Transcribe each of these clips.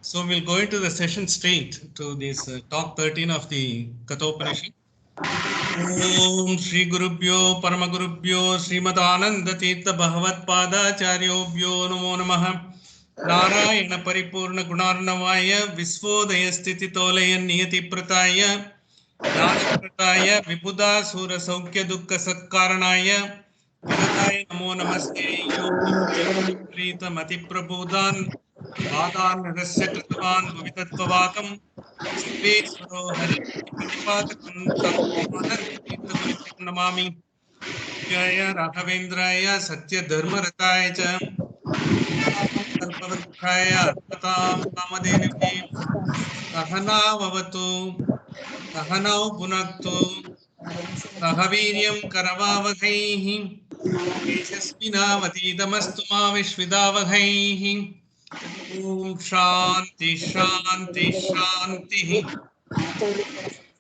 So we'll go into the session straight to this talk 13 of the Kathopanishad. Om Shri Gurubhyo Paramagurubhyo Srimadananda Tirtha Bhagavad Padacharyo Namo Namaha Narayana Paripurna Gunarnavaya Visvodaya Sthiti Tolaya Niyati Prataya Jnana Prataya Vibhuda Sura Saukya Dukkha Satkaranaya Virataya Namo Namaste Yogi Prita Mati Prabodhan Vadan Rasya Kritavan Bhavitatvavatam Sarvesvaro Hari Patipatakam Samananda Tirtha Gurubhyam Namami Jaya Raghavendraya Satya Dharma Rataya Cha Kalpavrukshaya Tatam Kamadevini Sahana Vavatu Sahanau Bhunaktu Sahaviryam Karavavakaihi Tejasvinavadidamastu Ma Vishvidavakaihi Om Shanti Shanti Shanti.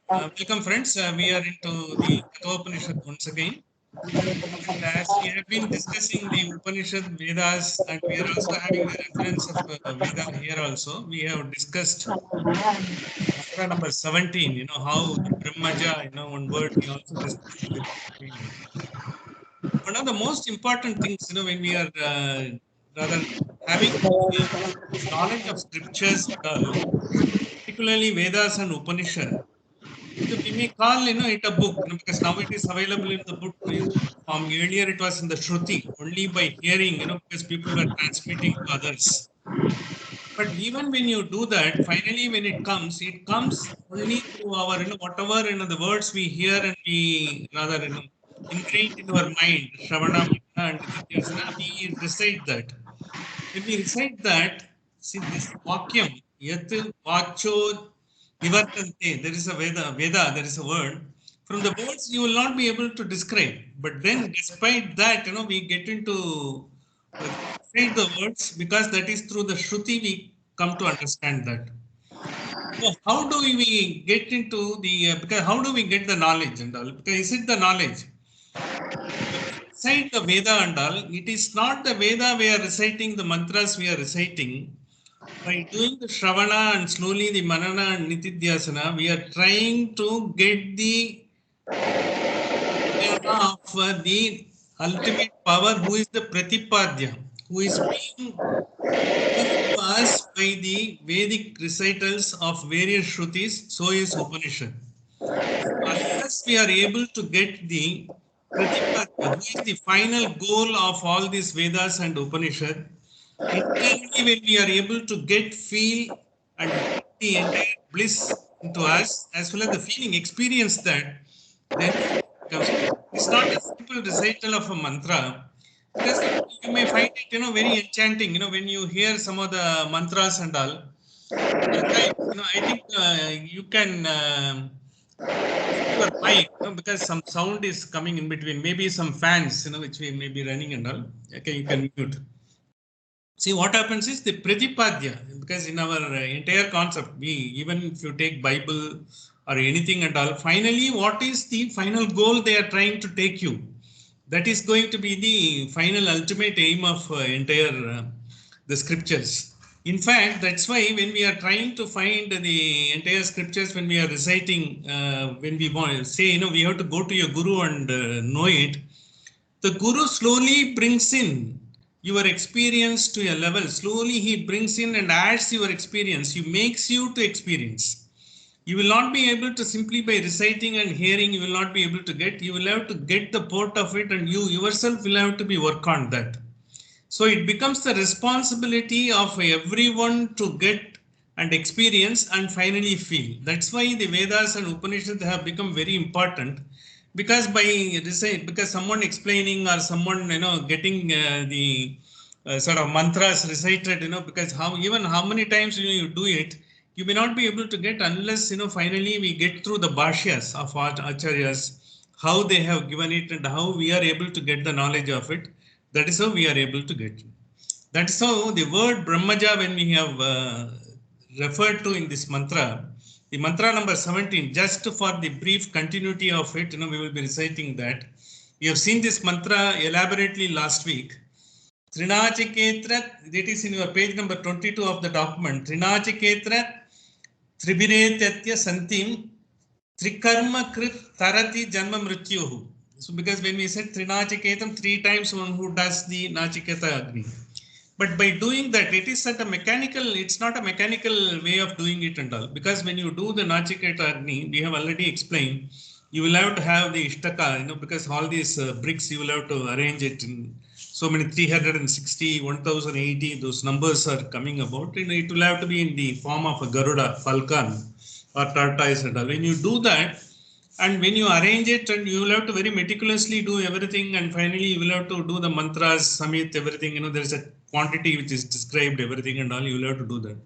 Welcome friends, we are into the Kathopanishad once again. And as we have been discussing the Upanishad Vedas, and we are also having the reference of Veda here also, we have discussed mantra number 17, how the Brahmaja, one word we also discussed in the beginning. One of the most important things, when we are rather having the knowledge of scriptures, particularly Vedas and Upanishad, so we may call it a book, because now it is available in the book form. Earlier it was in the Shruti, only by hearing, because people were transmitting to others. But even when you do that, finally when it comes only through our, whatever, the words we hear and we rather, ingrained in our mind, Shravana, Manana and Nityasyana, we recite that. When we recite that, see this Vakyam, Yat Vacho Nivartante, there is a Veda, there is a word. From the words, you will not be able to describe. But then, despite that, we get into recite the words, because that is through the Shruti we come to understand that. So, how do we get into the, because how do we get the knowledge and all? Because is it the knowledge? When we recite the Veda and all, it is not the Veda we are reciting, the mantras we are reciting. By doing the Shravana and slowly the Manana and Nitidhyasana, we are trying to get the of the ultimate power, who is the Pratipadya, who is being given to us by the Vedic recitals of various Shrutis, so is Upanishad. Unless we are able to get the Pratipadya, who is the final goal of all these Vedas and Upanishad, internally when we are able to feel and get the entire bliss into us, as well as the feeling, experience that, then it becomes. It's not a simple recital of a mantra, because you may find it, very enchanting, when you hear some of the mantras and all. At times, I think you can mute your mic, because some sound is coming in between. Maybe some fans, which we may be running and all. Okay, you can mute. See, what happens is the Pratipadya, because in our entire concept, even if you take Bible or anything and all, finally, what is the final goal they are trying to take you? That is going to be the final ultimate aim of entire the scriptures. In fact, that's why when we are trying to find the entire scriptures, when we are reciting, when we want to say, we have to go to your guru and know it, the guru slowly brings in your experience to a level. Slowly he brings in and adds your experience. He makes you to experience. You will not be able to simply by reciting and hearing, you will not be able to get. You will have to get the port of it, and you yourself will have to be work on that. So it becomes the responsibility of everyone to get and experience and finally feel. That's why the Vedas and Upanishads have become very important, because by recite, because someone explaining or someone getting the sort of mantras recited, because how many times you do it, you may not be able to get unless finally we get through the bhashyas of our acharyas, how they have given it and how we are able to get the knowledge of it. That is how we are able to get. That is how the word Brahmaja, when we have referred to in this mantra, the mantra number 17, just for the brief continuity of it, we will be reciting that. We have seen this mantra elaborately last week. Trinachiketra, that is in your page number 22 of the document. Trinachiketra Tribiretyatya Santim Trikarma Krit Tarati Janma Mrityuhu. So because when we said Trinachiketam, 3 times one who does the Nachiketa Agni. But by doing that, it is at a mechanical, it's not a mechanical way of doing it and all. Because when you do the Nachiketa Agni, we have already explained, you will have to have the Ishtaka, because all these bricks, you will have to arrange it in so many 360, 1080, those numbers are coming about. It will have to be in the form of a Garuda, Falcon, or tortoise and all. When you do that, and when you arrange it, and you will have to very meticulously do everything, and finally you will have to do the mantras, samit, everything. There is a quantity which is described, everything and all. You will have to do that.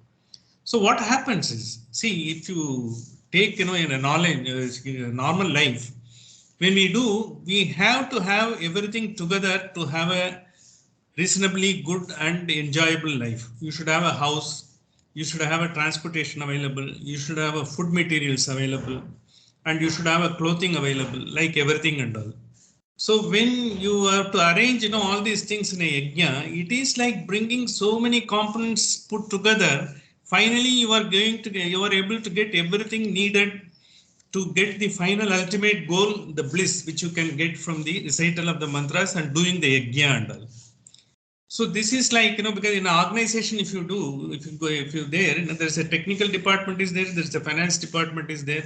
So what happens is, see, if you take, in a knowledge, normal life, when we do, we have to have everything together to have a reasonably good and enjoyable life. You should have a house, you should have a transportation available, you should have a food materials available, and you should have a clothing available, like everything and all. So when you have to arrange, all these things in a yajna, it is like bringing so many components put together. Finally, you are able to get everything needed to get the final ultimate goal, the bliss, which you can get from the recital of the mantras and doing the yajna and all. So this is like, because in an organization, if you do, if you're there, there's a technical department is there, there's a finance department is there,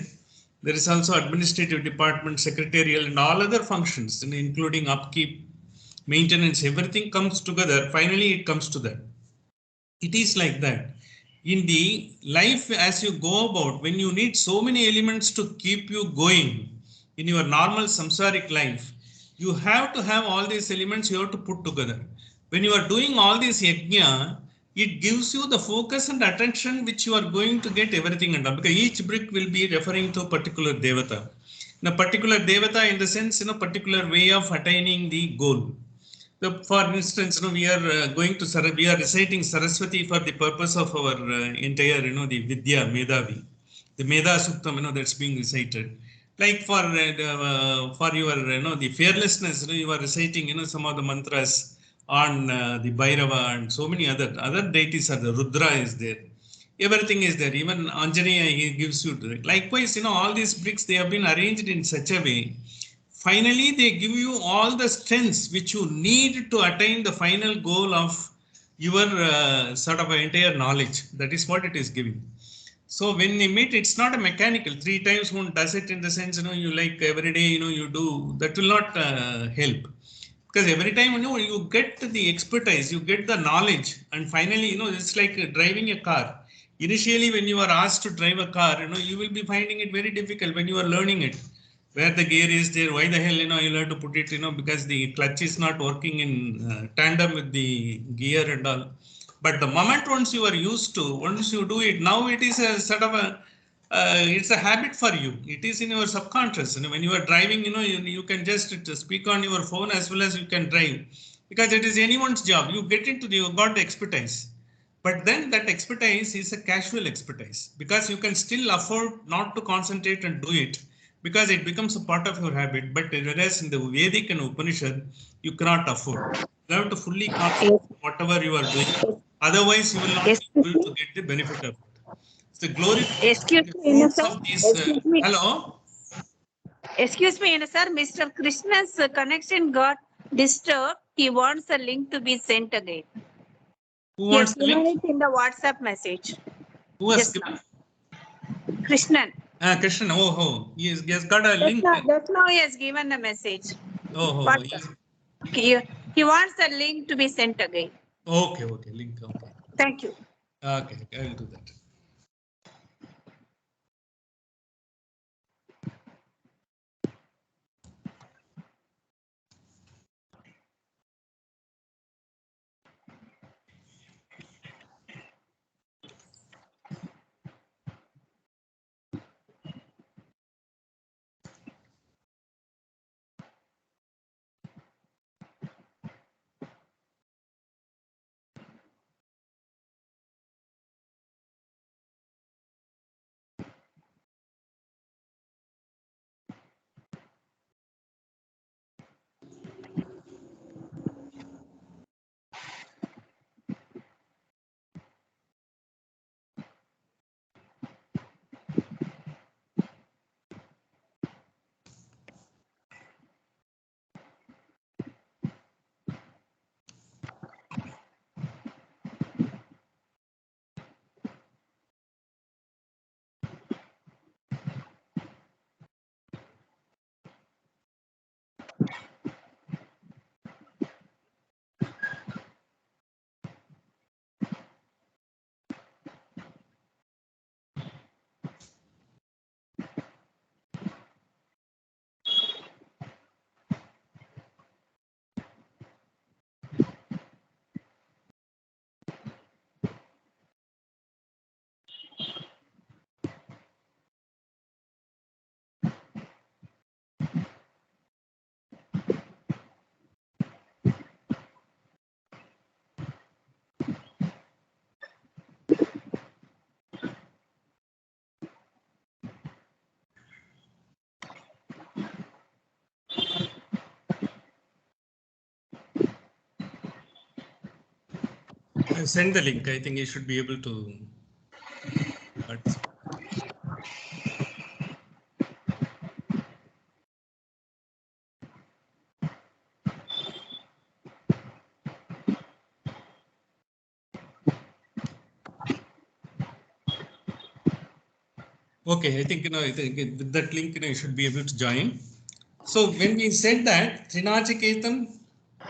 there is also administrative department, secretarial, and all other functions, including upkeep, maintenance, everything comes together. Finally, it comes to that. It is like that. In the life, as you go about, when you need so many elements to keep you going in your normal samsaric life, you have to have all these elements you have to put together. When you are doing all this yajna, it gives you the focus and attention which you are going to get everything under. Because each brick will be referring to a particular devata. In a particular devata, in the sense, particular way of attaining the goal. So for instance, we are we are reciting Saraswati for the purpose of our entire, the Vidya Medhavi, the Medha Suktam, that's being recited. Like for your, the fearlessness, you are reciting, some of the mantras on the Bhairava and so many other deities are the Rudra is there. Everything is there. Even Anjaneya, he gives you. Likewise, all these bricks, they have been arranged in such a way. Finally, they give you all the strengths which you need to attain the final goal of your sort of entire knowledge. That is what it is giving. So when they meet, it's not a mechanical. 3 times one does it in the sense, you like every day, you do. That will not help. Because every time, you get the expertise, you get the knowledge. And finally, it's like driving a car. Initially, when you are asked to drive a car, you will be finding it very difficult when you are learning it. Where the gear is there, why the hell, you'll have to put it, because the clutch is not working in tandem with the gear and all. But the moment once you are used to, once you do it, now it is a sort of it's a habit for you. It is in your subconscious. When you are driving, you can just speak on your phone as well as you can drive. Because it is anyone's job. You get into you got the expertise. But then that expertise is a casual expertise because you can still afford not to concentrate and do it because it becomes a part of your habit. But whereas in the Vedic and Upanishad, you cannot afford. You have to fully concentrate Yes, on whatever you are doing. Otherwise, you will not be excuse able me. to get the benefit of it. The glorification Excuse and the me, fruits NSR. of these. Excuse me. Hello? Excuse me, NSR. Mr. Krishna's connection got disturbed. He wants a link to be sent again. Who He has wants the given link? it in the WhatsApp message Who has just given? now. Krishnan. Krishnan. He has got a link. Just now he has given a message. He WhatsApp. is, He wants the link to be sent again. okay, link. Okay. Thank you. Okay, I will do that. Send the link. I think you should be able to participate. Okay, I think I think with that link you should be able to join. So when we said that Trinachiketam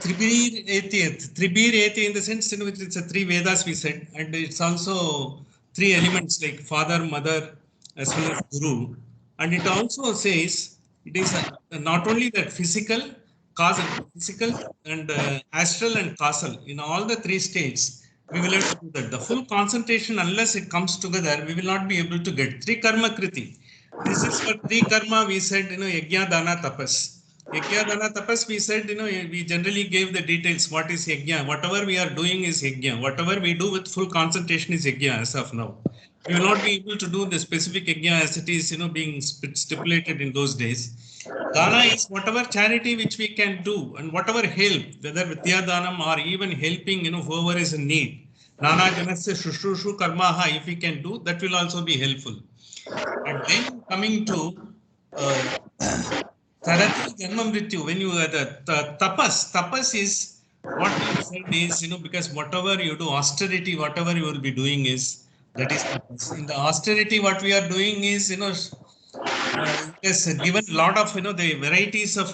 Tribir Eti, Tribir Eti in the sense in which it's a three Vedas we said, and it's also three elements like father, mother, as well as guru. And it also says it is not only that physical, causal, physical and astral and causal in all the three states. We will have to do that. The full concentration, unless it comes together, we will not be able to get three karma kriti. This is for three karma. We said, yajna, dana, tapas. Yajna, dana, tapas. We said, we generally gave the details. What is yajna? Whatever we are doing is yajna. Whatever we do with full concentration is yajna as of now. We will not be able to do the specific yajna as it is, being stipulated in those days. Dana is whatever charity which we can do and whatever help, whether Vidya Danam or even helping, whoever is in need. Nana Janasya Shushushu Karmaha, if we can do, that will also be helpful. And then coming to uh, Tarati Janma Mrityu, when you the tapas is what we said is, because whatever you do, austerity, whatever you will be doing is, that is tapas. In the austerity, what we are doing is, it has given a lot of, the varieties of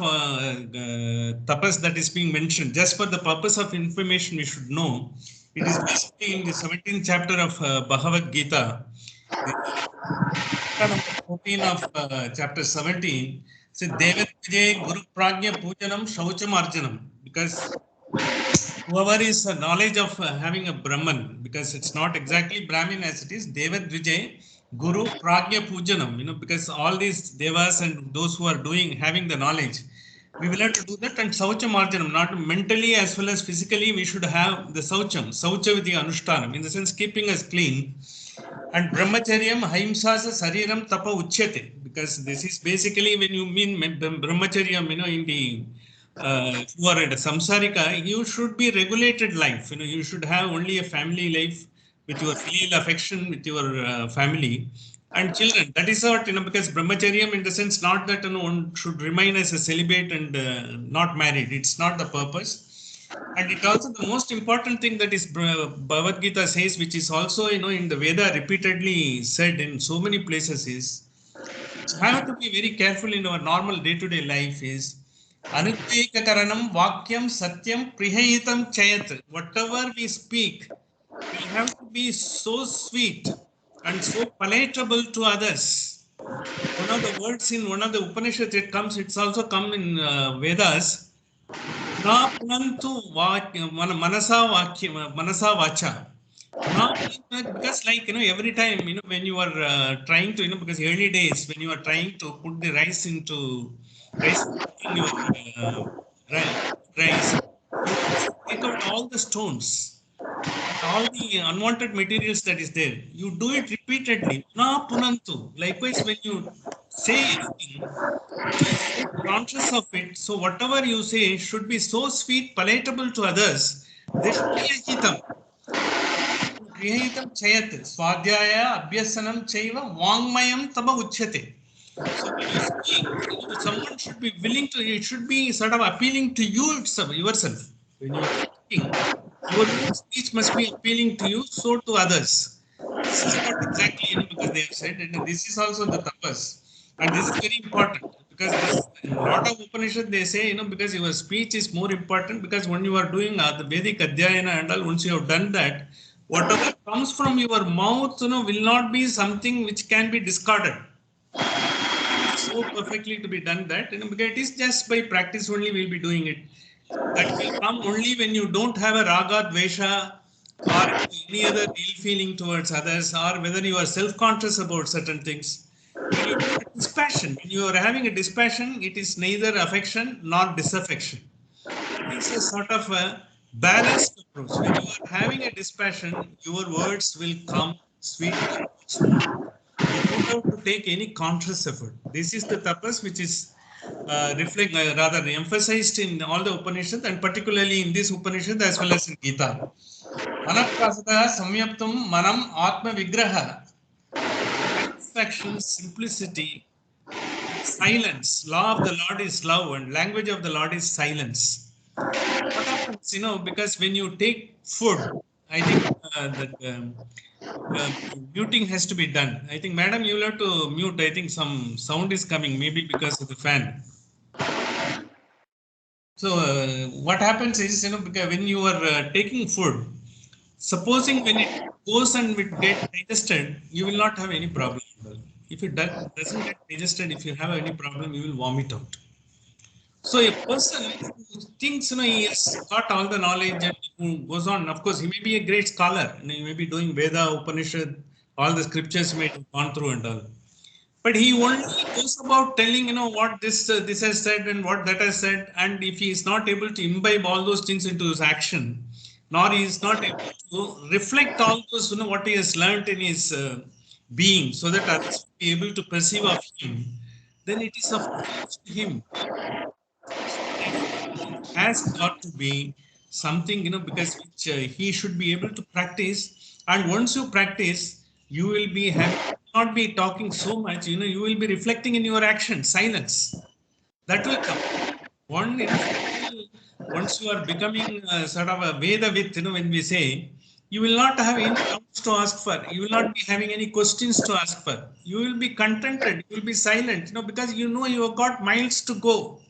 tapas that is being mentioned. Just for the purpose of information, we should know. It is basically in the 17th chapter of Bhagavad Gita, the number 14 of chapter 17. So, Devat Vijay Guru Pragya Pujanam Shaucham Arjanam. Because whoever is knowledge of having a Brahman, because it's not exactly Brahmin as it is, Devat Vijay, Guru, Pragya Pujanam, because all these devas and those who are doing, having the knowledge, we will have to do that. And Saucham Arjanam, not mentally as well as physically, we should have the Saucham, Saucha with the Anushtanam, in the sense keeping us clean. And Brahmacharyam, Haimsasa, Sariram, Tapa Uchyate, because this is basically when you mean Brahmacharyam, in the who are at a samsarika, you should be regulated life. You should have only a family life with your filial affection with your family and children. That is what, because brahmacharyam in the sense not that one should remain as a celibate and not married. It's not the purpose. And it also the most important thing that is Bhagavad Gita says, which is also in the Veda repeatedly said in so many places is have to be very careful in our normal day-to-day life is Anutekaranam Vakyam Satyam Prihayitam Chayat. Whatever we speak will have to be so sweet and so palatable to others. One of the words in one of the Upanishads it comes, it's also come in Vedas. Na punantu manasa vacha. Now, because like every time when you are trying to because early days when you are trying to put the rice in your rice, you first take out all the stones and all the unwanted materials that is there. You do it repeatedly. Na punantu. Likewise, when you say anything, be so conscious of it. So whatever you say should be so sweet, palatable to others. There should be a hitam. Grihitam chayat, swadhyaya, abhyasanam chaiva, vangmayam taba uchyate. So when you speak, someone should be willing to, it should be sort of appealing to you yourself. When you are speaking, your own speech must be appealing to you, so to others. This is what exactly, because they have said, and this is also the tapas. And this is very important because this in a lot of Upanishad they say, because your speech is more important because when you are doing the Vedic Adhyayana and all, once you have done that, whatever comes from your mouth, will not be something which can be discarded. So perfectly to be done that, because it is just by practice only we'll be doing it. That will come only when you don't have a raga, dvesha, or any other ill feeling towards others, or whether you are self-conscious about certain things. When you do a dispassion, when you are having a dispassion, it is neither affection nor disaffection. It is a sort of a balanced approach. When you are having a dispassion, your words will come sweetly and smooth. You don't have to take any conscious effort. This is the tapas which is rather emphasized in all the Upanishads and particularly in this Upanishad as well as in Gita. Manaprasada samyaptam manam atma vigraha. Satisfaction, simplicity, silence. Law of the Lord is love, and language of the Lord is silence. What happens, because when you take food, I think that muting has to be done. I think, madam, you'll have to mute. I think some sound is coming, maybe because of the fan. So, what happens is, because when you are taking food, supposing when it goes and it get digested, you will not have any problem. If it doesn't get digested, if you have any problem, you will vomit out. So a person who thinks he has got all the knowledge and who goes on, of course, he may be a great scholar and he may be doing Veda, Upanishad, all the scriptures may have gone through and all. But he only goes about telling, what this has said and what that has said, and if he is not able to imbibe all those things into his action, nor he is not able to reflect all those, what he has learned in his being, so that others will be able to perceive of him, then it is of use to him. It has got to be something, because which he should be able to practice. And once you practice, you will be having, not be talking so much, you will be reflecting in your action, silence. That will come. One, final, once you are becoming sort of a Vedavit, when we say, you will not have any doubts to ask for. You will not be having any questions to ask for. You will be contented. You will be silent, because you have got miles to go.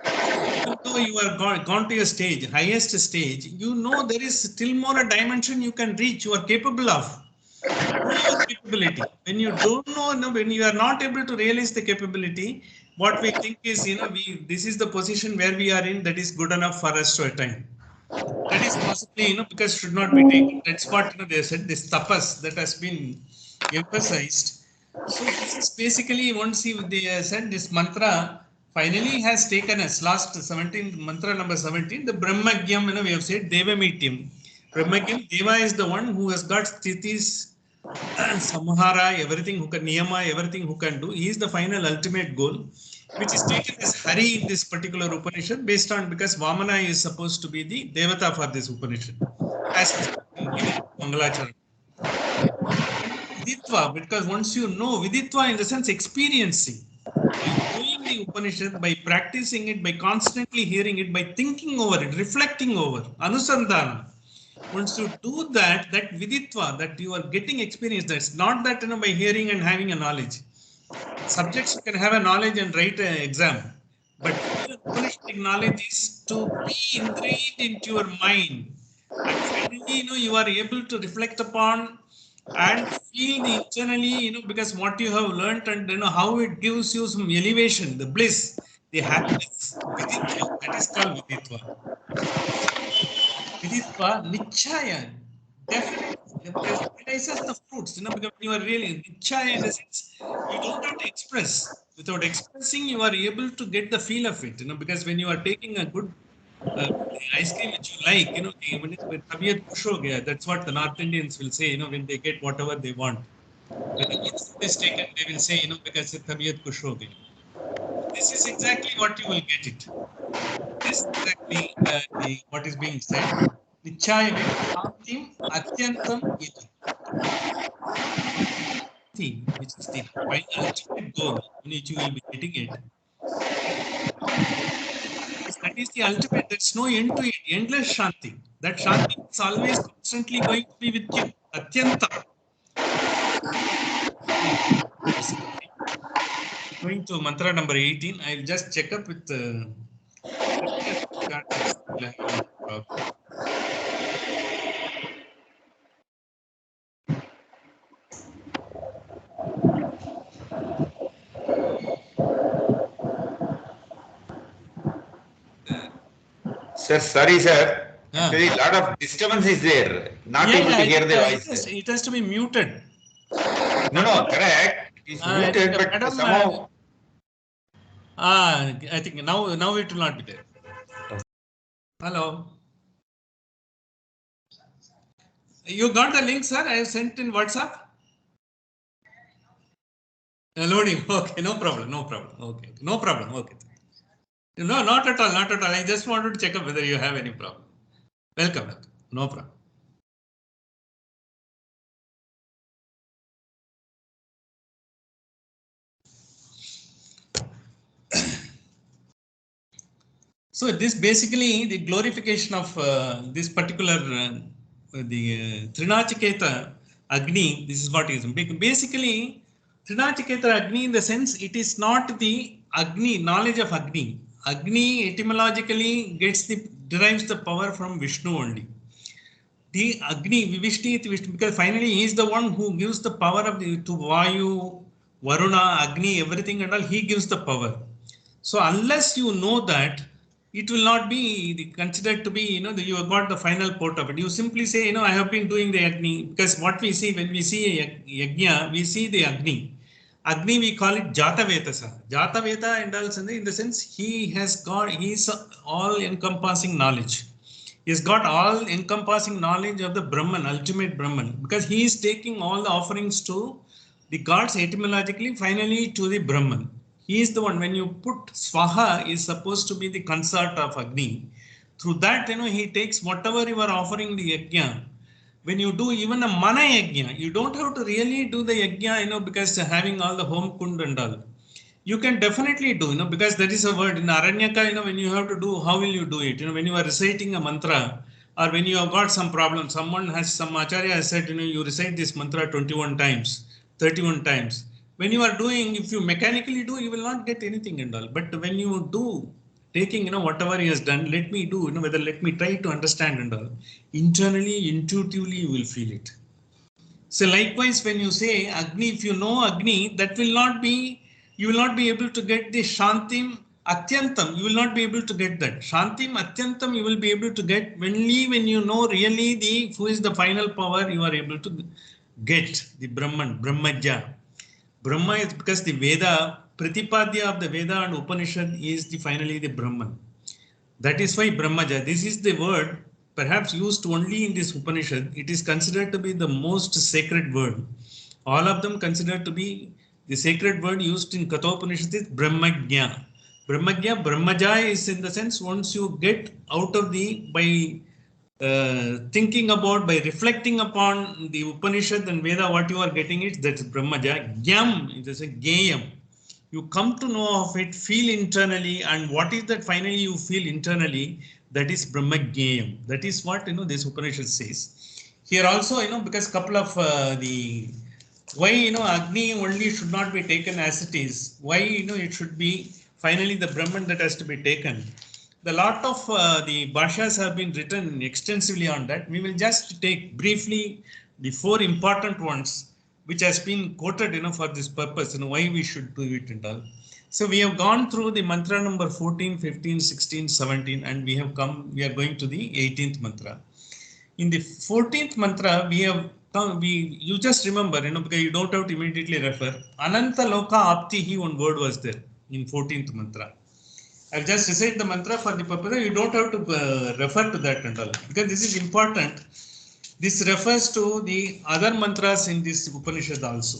Even though you are gone to your stage, highest stage, there is still more a dimension you can reach, you are capable of. Know your capability. When you don't know, when you are not able to realize the capability, what we think is, this is the position where we are in, that is good enough for us to attain. That is possibly, because should not be taken. That's what, they said, this tapas that has been emphasized. So this is basically, once they said this mantra finally has taken us, last 17, mantra number 17, the Brahmagyam, we have said Devamityam. Brahmagyam, Deva is the one who has got sthiti's, samhara, everything who can, niyama, everything who can do. He is the final ultimate goal, which is taken as Hari in this particular Upanishad, based on, because Vamana is supposed to be the Devata for this Upanishad, as has been given Mangalacharan. Viditva, because once you know, Viditva in the sense experiencing, by doing the Upanishad, by practicing it, by constantly hearing it, by thinking over it, reflecting over, Anusandhana. Once you do that, that Viditva, that you are getting experience, that's not that by hearing and having a knowledge. Subjects you can have a knowledge and write an exam, but Upanishadic knowledge is to be ingrained into your mind, and finally, you are able to reflect upon and feel the internally, because what you have learned and how it gives you some elevation, the bliss, the happiness, Viditva, that is called Viditva. Viditva, Nichaya, definitely, because it realizes the fruits, because you are really, Nichaya in the sense, you don't have to express. Without expressing, you are able to get the feel of it, because when you are taking a good ice cream which you like, when tabiyat khush ho gaya, that's what the North Indians will say, when they get whatever they want. When a good food is taken, they will say, because tabiyat khush ho gaya. This is exactly what you will get it. This is exactly what is being said. Nichayame Shantim Atyantam Iti. Which is the ultimate goal in which you will be getting it. That is the ultimate. There's no end to it. Endless Shanti. That Shanti is always constantly going to be with you. Atyanta. Going to mantra number 18. I'll just check up with Sir, sorry, sir. Actually, a lot of disturbance is there. Not able to hear the voice. It has to be muted. No, correct. It's muted, but madam, somehow. I think now it will not be there. Hello. You got the link, sir? I have sent in WhatsApp. Loading. Okay, no problem. Okay, no problem. Okay. No, not at all. I just wanted to check up whether you have any problem. Welcome. No problem. So this basically the glorification of this particular Trinachiketa Agni. This is what is basically Trinachiketa Agni in the sense it is not the Agni knowledge of Agni. Agni etymologically derives the power from Vishnu only. The Agni Vivishti because finally he is the one who gives the power of to Vayu, Varuna, Agni, everything and all. He gives the power. So unless you know that, it will not be considered to be, you have got the final port of it. You simply say, I have been doing the Agni, because what we see when we see a Yajna, we see the Agni. Agni, we call it Jatavetasa. Jataveta and also in the sense he is all encompassing knowledge. He has got all encompassing knowledge of the Brahman, ultimate Brahman, because he is taking all the offerings to the gods etymologically, finally to the Brahman. He is the one, when you put Swaha is supposed to be the consort of Agni. Through that, he takes whatever you are offering the Yajna. When you do even a Mana Yajna, you don't have to really do the Yajna, because having all the home kund and all. You can definitely do, because there is a word in Aranyaka, when you have to do, how will you do it? When you are reciting a mantra, or when you have got some problem, some Acharya has said, you recite this mantra 21 times, 31 times. When you are doing, if you mechanically do, you will not get anything and all. But when you do, taking, whatever he has done, let me do, whether let me try to understand and all, internally, intuitively, you will feel it. So likewise, when you say Agni, if you know Agni, that will not be, you will not be able to get the Shantim Atyantam. You will not be able to get that. Shantim Atyantam you will be able to get only when you know really who is the final power you are able to get, the Brahman, Brahmaja. Brahma is because the Veda, Pratipadya of the Veda and Upanishad is finally the Brahman. That is why Brahmaja, this is the word perhaps used only in this Upanishad. It is considered to be the most sacred word. All of them considered to be the sacred word used in Kathopanishad is Brahmajna. Brahmajna, Brahmaja is in the sense once you get out of by thinking about, by reflecting upon the Upanishad and Veda, what you are getting it, that's Brahmaja. Gyam, it is a Gayam. You come to know of it, feel internally, and what is that finally you feel internally, that is Brahmajnayam. That is what, this Upanishad says. Here also, because couple of why, Agni only should not be taken as it is. Why, it should be finally the Brahman that has to be taken. The lot of the Bhashyas have been written extensively on that. We will just take briefly the 4 important ones, which has been quoted, for this purpose, why we should do it and all. So we have gone through the mantra number 14, 15, 16, 17, and we are going to the 18th mantra. In the 14th mantra, you just remember, because you don't have to immediately refer. Ananta Loka Aptihi, one word was there in 14th mantra. I'll just recite the mantra for the purpose. You don't have to refer to that and all, because this is important. This refers to the other mantras in this Upanishad also.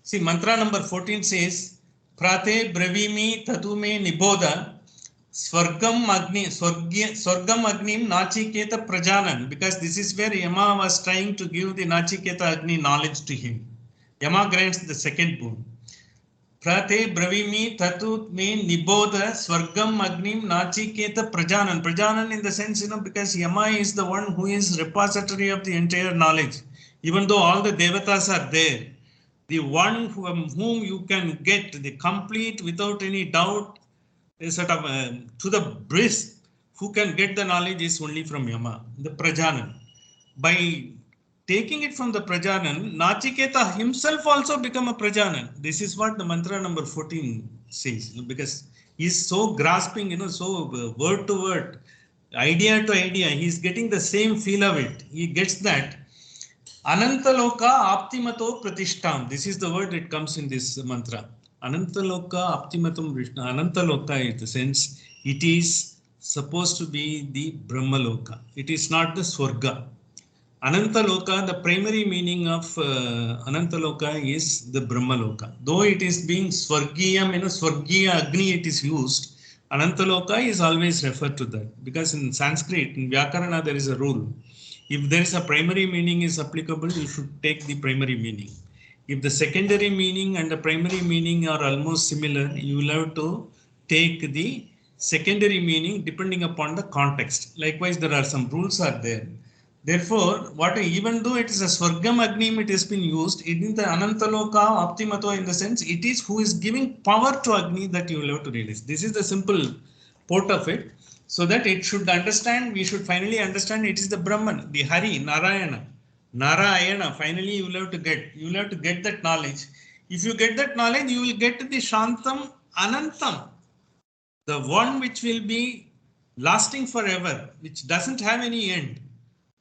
See, mantra number 14 says, Prate Bravimi Tatume Niboda Swargam Agnim Nachiketa Prajanan, because this is where Yama was trying to give the Nachiketa Agni knowledge to him. Yama grants the second boon. Prate Bravimi Tatu me Niboda Swargam Agnim Nachiketa Prajanan. Prajanan in the sense, because Yama is the one who is repository of the entire knowledge. Even though all the Devatas are there, the one whom you can get the complete, without any doubt, sort of to the bliss, who can get the knowledge is only from Yama, the Prajanan. By taking it from the Prajanan, Nachiketa himself also become a Prajanan. This is what the mantra number 14 says, because he is so grasping, so word to word, idea to idea, he is getting the same feel of it. He gets that. Anantaloka Aptimato Pratishtam. This is the word that comes in this mantra. Anantaloka Aptimatum Vishnu. Anantaloka in the sense, it is supposed to be the Brahmaloka. It is not the Swarga. Anantaloka, the primary meaning of Anantaloka is the Brahmaloka. Though it is being Swargiyam, Swargiya Agni it is used, Anantaloka is always referred to that. Because in Sanskrit, in Vyakarana, there is a rule. If there is a primary meaning is applicable, you should take the primary meaning. If the secondary meaning and the primary meaning are almost similar, you will have to take the secondary meaning depending upon the context. Likewise, there are some rules are there. Therefore, even though it is a Swargam Agnim, it has been used, it is the Anantaloka Optimato in the sense, it is who is giving power to Agni that you will have to realize. This is the simple port of it. So that it should understand, we should finally understand it is the Brahman, the Hari, Narayana. Narayana, finally you will have to get that knowledge. If you get that knowledge, you will get the Shantam Anantam, the one which will be lasting forever, which doesn't have any end.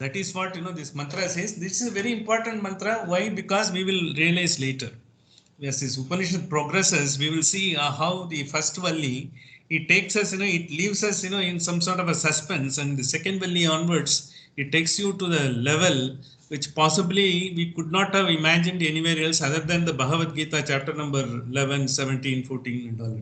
That is what this mantra says. This is a very important mantra. Why? Because we will realize later. As this Upanishad progresses, we will see how the first Valli, it takes us, it leaves us, in some sort of a suspense, and the second Valli onwards, it takes you to the level which possibly we could not have imagined anywhere else other than the Bhagavad Gita chapter number 11, 17, 14 and all.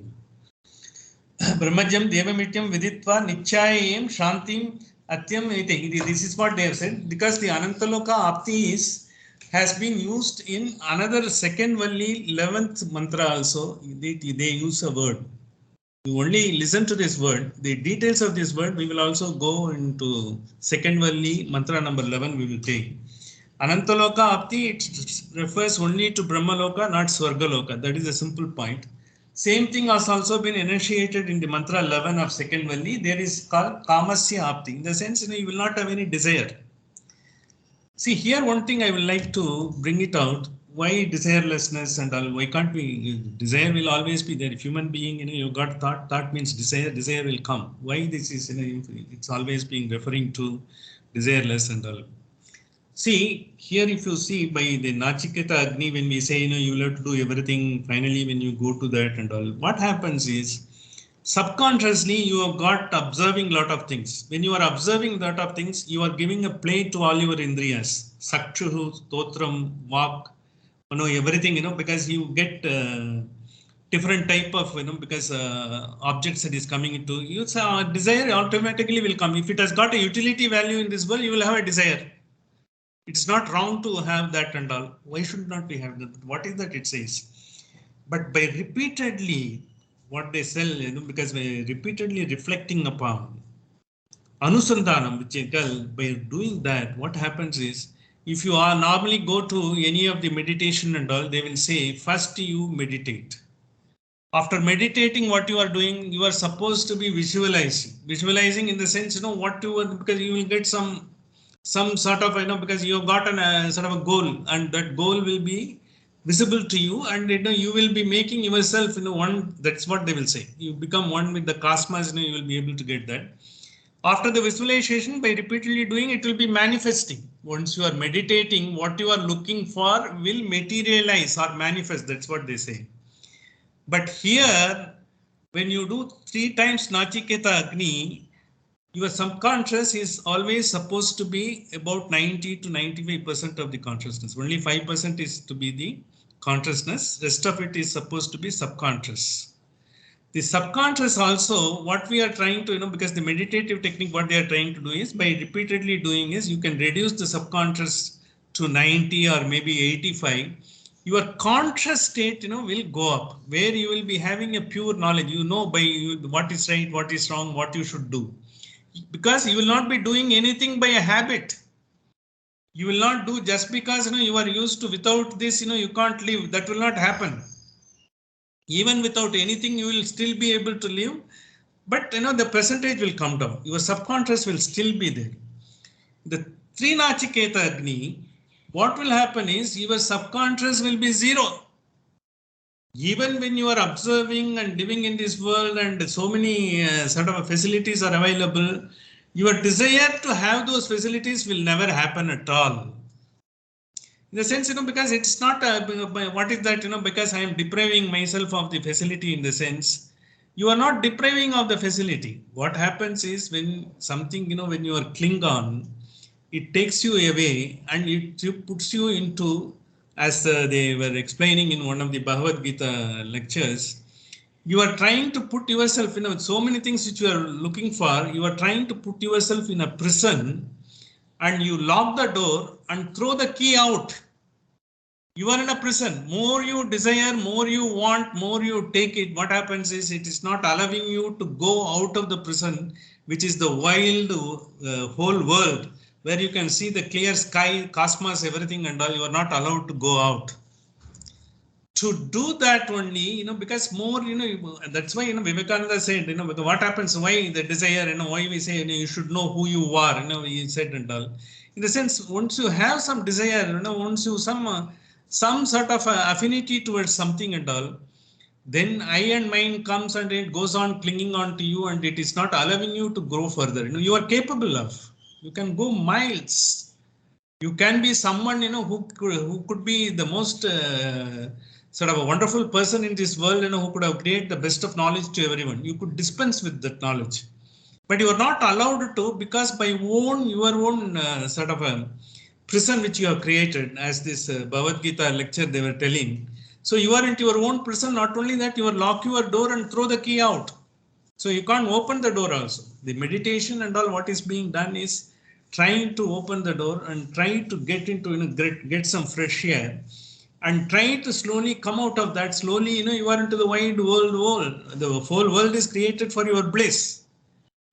Brahmajam Devamityam Viditva Nichayam Shantim Atyam Iti. This is what they have said, because the Anantaloka Apti has been used in another second Valli 11th mantra also. They use a word. You only listen to this word. The details of this word we will also go into second Valli mantra number 11 we will take. Anantaloka Apti, it refers only to Brahmaloka, not Swargaloka. That is a simple point. Same thing has also been initiated in the mantra 11 of second Valli. There is called Kamasya Apti. In the sense, you will not have any desire. See, here one thing I would like to bring it out. Why desirelessness and all? Why can't we? Desire will always be there. If human being, you got thought. Thought means desire. Desire will come. Why this is? It's always being referring to desireless and all. See, here if you see by the Nachiketa Agni, when we say, you will have to do everything, finally when you go to that and all, what happens is, subconsciously you have got observing lot of things. When you are observing lot of things, you are giving a play to all your indriyas. Sakshuhu, Stotram, Vak, everything, because you get different type of, because objects that is coming into you. So desire automatically will come. If it has got a utility value in this world, you will have a desire. It's not wrong to have that and all. Why should not we have that? What is that it says? But by repeatedly, what they sell, because by repeatedly reflecting upon Anusandhanam, which by doing that, what happens is, if you are normally go to any of the meditation and all, they will say, first you meditate. After meditating, what you are doing, you are supposed to be visualizing. Visualizing in the sense, what you are, because you will get some sort of, because you have got a sort of a goal, and that goal will be visible to you, and you will be making yourself, one. That's what they will say. You become one with the cosmos, you will be able to get that. After the visualization, by repeatedly doing, it will be manifesting. Once you are meditating, what you are looking for will materialize or manifest. That's what they say. But here, when you do 3 times Nachiketa Agni, your subconscious is always supposed to be about 90 to 95% of the consciousness. Only 5% is to be the consciousness. Rest of it is supposed to be subconscious. The subconscious also, what we are trying to, because the meditative technique, what they are trying to do is, by repeatedly doing is, you can reduce the subconscious to 90 or maybe 85. Your conscious state, will go up, where you will be having a pure knowledge, by what is right, what is wrong, what you should do. Because you will not be doing anything by a habit. You will not do just because you are used to, without this you can't live. That will not happen. Even without anything, you will still be able to live. But the percentage will come down. Your subconscious will still be there. The 3 Nachiketa Agni, what will happen is, your subconscious will be zero. Even when you are observing and living in this world, and so many sort of facilities are available, your desire to have those facilities will never happen at all. In the sense, because it's not, what is that, because I am depriving myself of the facility, in the sense, you are not depriving of the facility. What happens is, when something, when you are cling on, it takes you away and it puts you into, as they were explaining in one of the Bhagavad Gita lectures, you are trying to put yourself, so many things which you are looking for, you are trying to put yourself in a prison, and you lock the door and throw the key out. You are in a prison. More you desire, more you want, more you take it. What happens is it is not allowing you to go out of the prison, which is the wild whole world, where you can see the clear sky, cosmos, everything and all. You are not allowed to go out. To do that only, because more, that's why, Vivekananda said, what happens, why the desire, why we say, you should know who you are, he said and all. In the sense, once you have some desire, once you some sort of affinity towards something and all, then I and mine comes and it goes on clinging on to you and it is not allowing you to grow further. You are capable of, you can go miles. You can be someone, who could be the most sort of a wonderful person in this world, who could have created the best of knowledge to everyone. You could dispense with that knowledge, but you are not allowed to, because by your own sort of a prison which you have created, as this Bhagavad Gita lecture they were telling. So you are into your own prison. Not only that, you are lock your door and throw the key out. So you can't open the door also. The meditation and all what is being done is trying to open the door and try to get into, get some fresh air and try to slowly come out of that. Slowly, you are into the wide world. The whole world is created for your bliss.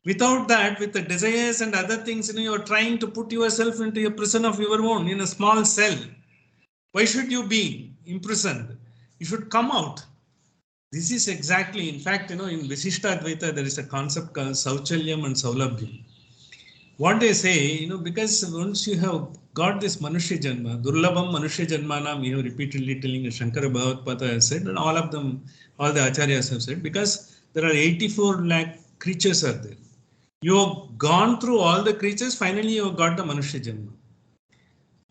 Without that, with the desires and other things, you are trying to put yourself into a prison of your own in a small cell. Why should you be imprisoned? You should come out. This is exactly, in fact, in Vishishtadvaita, there is a concept called Sauchalyam and Saulabhyam. What they say, because once you have got this Manushya Janma, Durlabham Manushya Janmanam, we have repeatedly telling, Shankara Bhagavad has said, and all of them, all the Acharyas have said, because there are 84 lakh creatures are there. You have gone through all the creatures, finally you have got the Manushya Janma.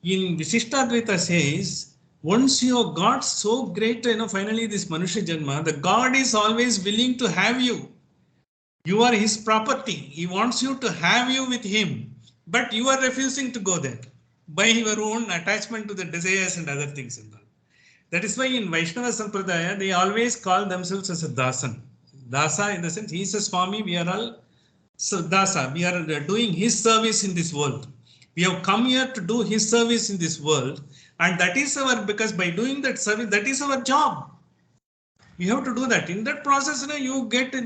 In Vishishtadvaita says, once you have got so great, finally this Manushya Janma, the God is always willing to have you. You are his property. He wants you to have you with him, but you are refusing to go there by your own attachment to the desires and other things and all. That is why in Vaishnava Sampradaya, they always call themselves as a Dasan. Dasa in the sense, he is a Swami, we are all Dasa. We are doing his service in this world. We have come here to do his service in this world, and that is because by doing that service, that is our job. We have to do that. In that process, you get the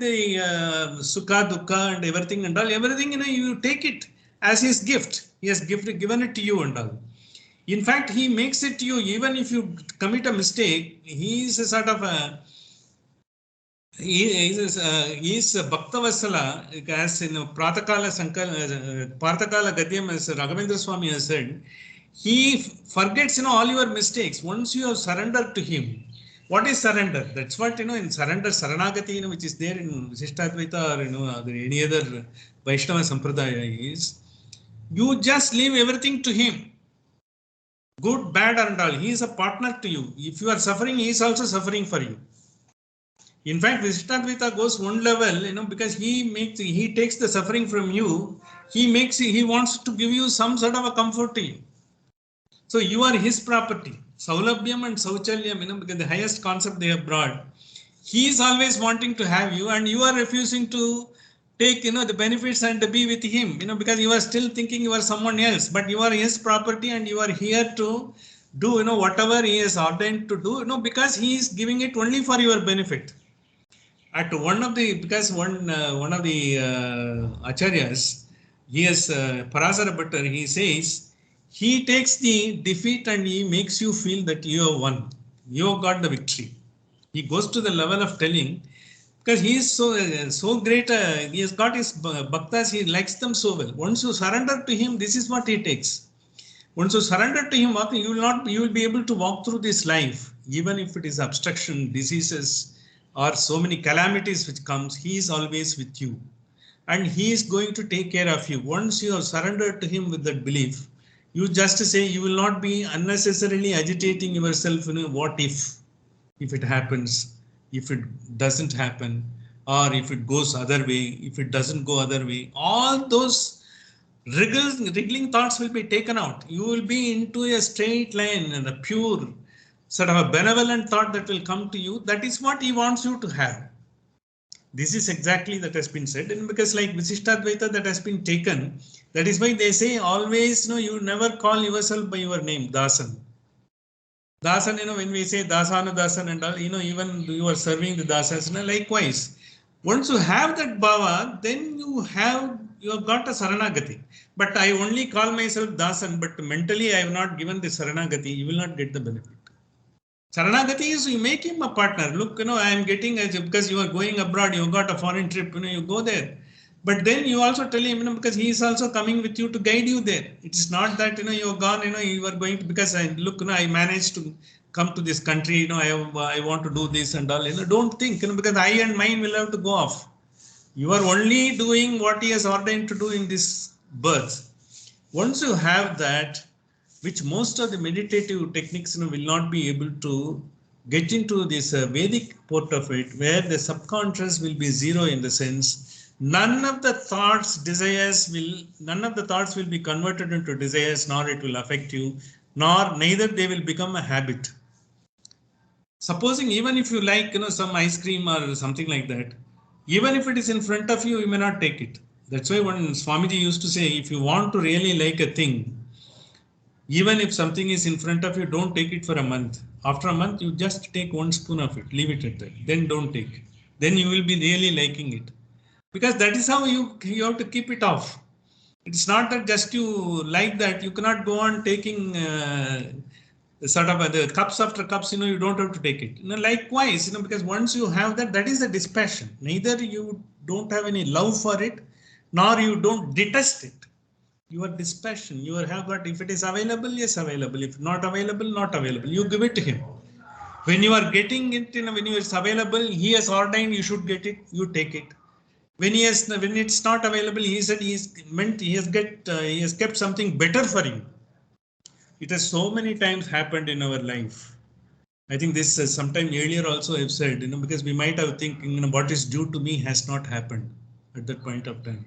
sukha, dukkha and everything and all. Everything, you take it as his gift. He has given it to you and all. In fact, he makes it to you. Even if you commit a mistake, he is a sort of a, he is a Bhaktavasala, as in Pratakala Gadyam, as Raghavendra Swami has said. He forgets, all your mistakes. Once you have surrendered to him, what is surrender? That's what, in surrender, Saranagati, which is there in Vishishtadvaita or, any other Vaishnava Sampradaya is, you just leave everything to him. Good, bad and all. He is a partner to you. If you are suffering, he is also suffering for you. In fact, Vishishtadvaita goes one level, because he takes the suffering from you. He wants to give you some sort of a comfort to you. So you are his property. Saulabhyam and Sauchalyam, because the highest concept they have brought. He is always wanting to have you and you are refusing to take, the benefits and to be with him, because you are still thinking you are someone else, but you are his property and you are here to do, whatever he has ordained to do, because he is giving it only for your benefit. At one of the acharyas, he is Parasara Bhattar, he says, he takes the defeat and he makes you feel that you have won. You have got the victory. He goes to the level of telling, because he is so great, he has got his bhaktas, he likes them so well. Once you surrender to him, this is what he takes. Once you surrender to him, you will be able to walk through this life, even if it is obstruction, diseases, or so many calamities which comes, he is always with you. And he is going to take care of you. Once you have surrendered to him with that belief, you just say you will not be unnecessarily agitating yourself, what if it happens, if it doesn't happen, or if it goes other way, if it doesn't go other way, all those wriggling thoughts will be taken out. You will be into a straight line and a pure sort of a benevolent thought that will come to you. That is what he wants you to have. This is exactly that has been said, and because like Vishishtadvaita that has been taken, that is why they say always, you never call yourself by your name, Dasan. Dasan, when we say dasana, dasan and all, even you are serving the dasas, likewise. Once you have that bhava, then you have got a saranagati. But I only call myself dasan, but mentally I have not given the saranagati. You will not get the benefit. Saranagati is you make him a partner. Look, I am getting because you are going abroad, you got a foreign trip, you go there. But then you also tell him, because he is also coming with you to guide you there. It's not that, you're gone, you are going to, because I managed to come to this country, I want to do this and all, don't think, because I and mine will have to go off. You are only doing what he has ordained to do in this birth. Once you have that, which most of the meditative techniques will not be able to get into this Vedic part of it, where the subconscious will be zero in the sense, none of the thoughts will be converted into desires, nor it will affect you, neither they will become a habit. Supposing even if you like, some ice cream or something like that, even if it is in front of you, you may not take it. That's why when Swamiji used to say, if you want to really like a thing, even if something is in front of you, don't take it for a month. After a month, you just take 1 spoon of it, leave it at that. Then don't take. Then you will be really liking it. Because that is how you have to keep it off. It's not that just you like that. You cannot go on taking sort of the cups after cups, you don't have to take it. Likewise, because once you have that, that is the dispassion. Neither you don't have any love for it, nor you don't detest it. Your dispassion, you have got, if it is available, yes, available. If not available, not available. You give it to him. When you are getting it, when it's available, he has ordained you should get it, you take it. When it's not available, he said he has kept something better for you. It has so many times happened in our life. I think this sometime earlier also I've said, because we might have thinking, what is due to me has not happened at that point of time.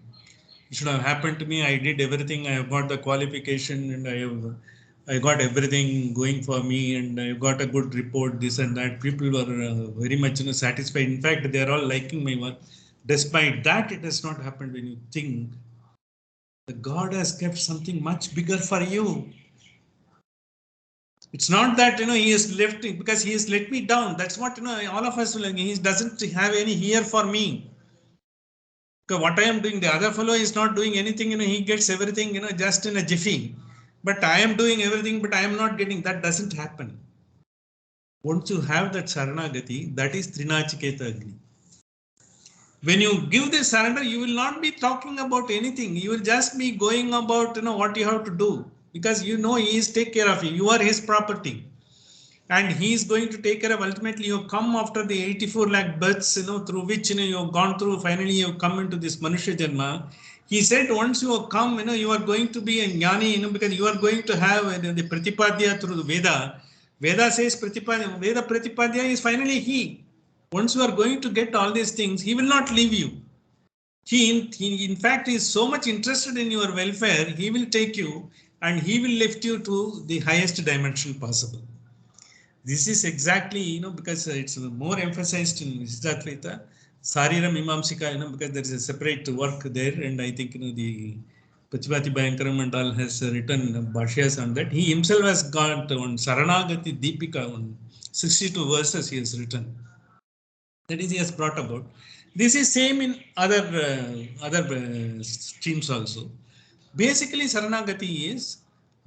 It should have happened to me. I did everything. I have got the qualification and I got everything going for me and I got a good report, this and that. People were very much satisfied. In fact, they are all liking my work. Despite that, it has not happened. When you think that God has kept something much bigger for you. It's not that he has left it because he has let me down. That's what all of us will. He doesn't have any here for me. Because what I am doing, the other fellow is not doing anything. He gets everything. Just in a jiffy. But I am doing everything. But I am not getting. That doesn't happen. Once you have that Saranagati, that is Trinachiketa Agni. When you give the surrender, you will not be talking about anything. You will just be going about what you have to do. Because he is take care of you. You are his property. And he is going to take care of, ultimately you come after the 84 lakh births, through which, you have gone through, finally you have come into this Manusha Janma. He said once you have come, you are going to be a Jnani, because you are going to have the Pratipadya through the Veda. Veda says Pratipadya, Veda Pratipadya is finally he. Once you are going to get all these things, he will not leave you. He in fact is so much interested in your welfare, he will take you and he will lift you to the highest dimension possible. This is exactly, because it's more emphasized in Siddhartha, Sarira Mimamsika, because there is a separate work there, and I think the Pachipati Bhayankaram and all has written Bhashyas on that. He himself has got on Saranagati Deepika on 62 verses he has written. That is, he has brought about. This is same in other streams also. Basically, Saranagati is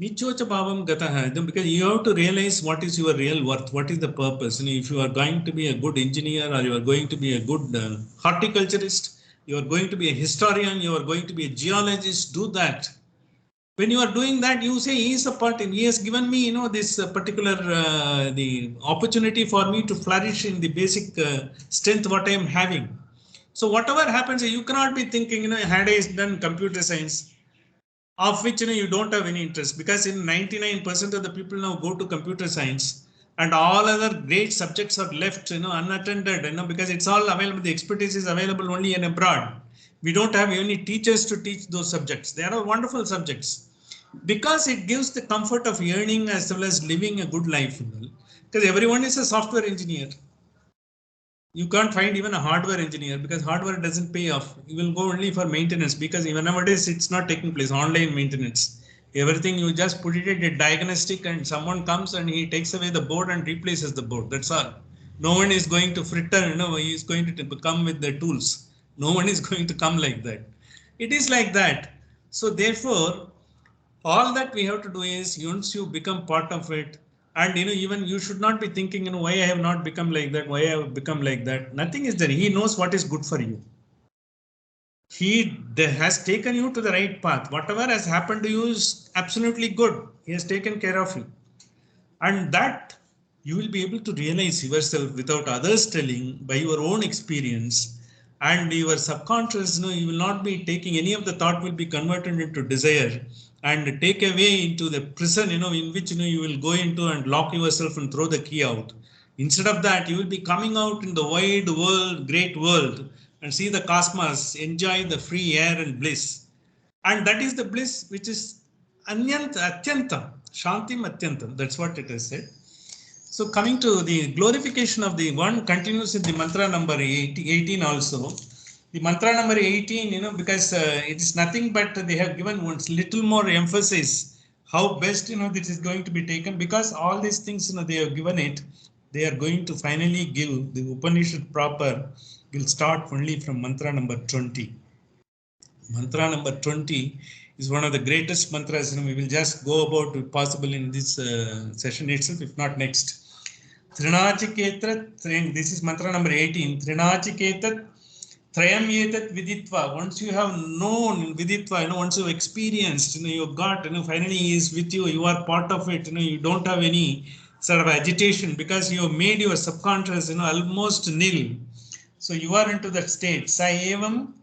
Nichocha Bhavam Gataha, because you have to realize what is your real worth, what is the purpose. If you are going to be a good engineer, or you are going to be a good horticulturist, you are going to be a historian, you are going to be a geologist, do that. When you are doing that, you say he is a part. He has given me, this particular the opportunity for me to flourish in the basic strength what I am having. So whatever happens, you cannot be thinking, had I done computer science, of which you don't have any interest, because in 99% of the people now go to computer science and all other great subjects are left unattended, because it's all available. The expertise is available only in abroad. We don't have any teachers to teach those subjects. They are wonderful subjects because it gives the comfort of earning as well as living a good life, because everyone is a software engineer. You can't find even a hardware engineer because hardware doesn't pay off. You will go only for maintenance, because even nowadays it's not taking place, online maintenance. Everything you just put it at a diagnostic and someone comes and he takes away the board and replaces the board. That's all. No one is going to fritter, he is going to come with the tools. No one is going to come like that. It is like that. So therefore, all that we have to do is once you become part of it, and even you should not be thinking, why I have not become like that, why I have become like that. Nothing is there. He knows what is good for you. He has taken you to the right path. Whatever has happened to you is absolutely good. He has taken care of you. And that you will be able to realize yourself without others telling, by your own experience. And your subconscious, you will not be taking any of the thought will be converted into desire and take away into the prison, in which, you will go into and lock yourself and throw the key out. Instead of that, you will be coming out in the wide world, great world, and see the cosmos, enjoy the free air and bliss. And that is the bliss which is anyanta, atyantam, shantim atyantam. That's what it is said. So coming to the glorification of the one continues in the mantra number 18 also. The mantra number 18, because it is nothing but they have given once little more emphasis how best, this is going to be taken, because all these things, they have given it. They are going to finally give the Upanishad proper will start only from mantra number 20. Mantra number 20 is one of the greatest mantras. We will just go about if possible in this session itself, if not next. Nachiketas-Tryst, this is mantra number 18. Nachiketas-Tryst viditva. Once you have known viditva, once you have experienced, you got, finally he is with you, you are part of it, you don't have any sort of agitation because you have made your subconscious, almost nil. So you are into that state. Sa evam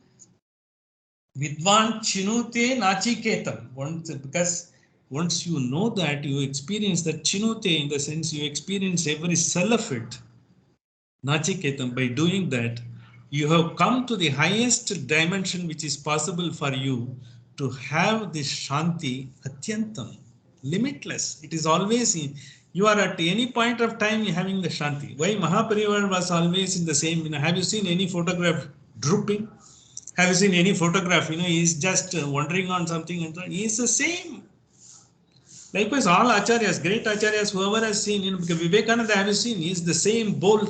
Vidvan chinute nachiketam. Because once you know that, you experience that chinute, in the sense you experience every cell of it. Nachiketam, by doing that, you have come to the highest dimension which is possible for you to have this shanti atyantam, limitless. It is always, you are at any point of time having the shanti. Why Mahaparivar was always in the same, have you seen any photograph drooping? Have you seen any photograph? He's just wandering on something and he is the same. Likewise, all acharyas, great acharyas, whoever has seen, because Vivekananda, have you seen? He is the same bold,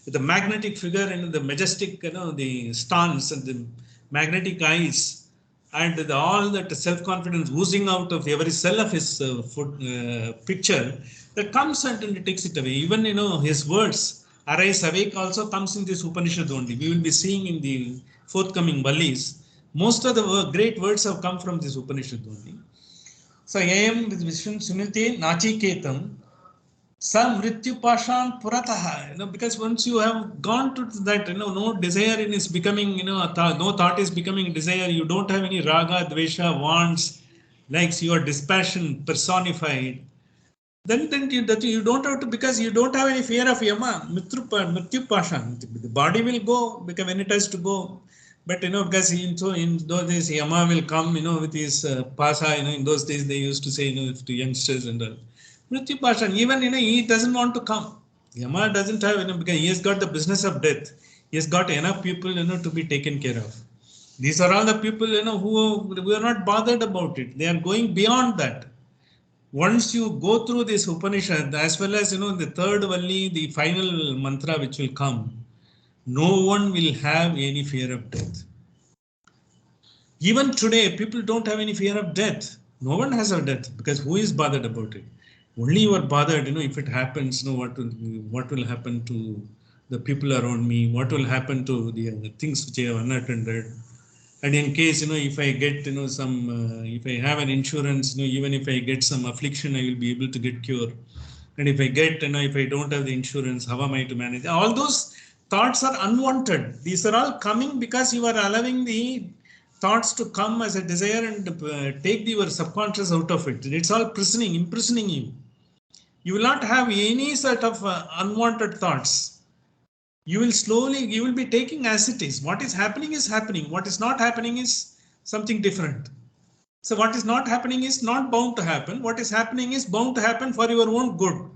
with the magnetic figure and the majestic, the stance and the magnetic eyes, and all that self-confidence oozing out of every cell of his picture that comes and it takes it away. Even, his words, arise, awake, also comes in this Upanishad only. We will be seeing in the forthcoming Valis. Most of the great words have come from this Upanishad only. So, Ayam Vishnu Sunite Nachiketam Samrityupashan Purataha. Because once you have gone to that, no desire is becoming, no thought is becoming desire. You don't have any raga, dvesha, wants, likes, your dispassion personified. Then you don't have to, because you don't have any fear of yama, Mrityupashan. The body will go because when it has to go. But because in those days Yama will come, with his pasa, in those days they used to say, to youngsters and all. Mrityu Pashan, even, he doesn't want to come. Yama doesn't have, because he has got the business of death. He has got enough people, to be taken care of. These are all the people, who are not bothered about it. They are going beyond that. Once you go through this Upanishad, as well as, the third Valli, the final mantra which will come, no one will have any fear of death. Even today, people don't have any fear of death. No one has a death, because who is bothered about it? Only you are bothered, if it happens, what will happen to the people around me? What will happen to the things which I have unattended? And in case, if I get, if I have an insurance, even if I get some affliction, I will be able to get cure. And if I get, if I don't have the insurance, how am I to manage? All those thoughts are unwanted. These are all coming because you are allowing the thoughts to come as a desire and take your subconscious out of it. It's all imprisoning you. You will not have any sort of unwanted thoughts. You will be taking as it is. What is happening is happening. What is not happening is something different. So what is not happening is not bound to happen. What is happening is bound to happen for your own good.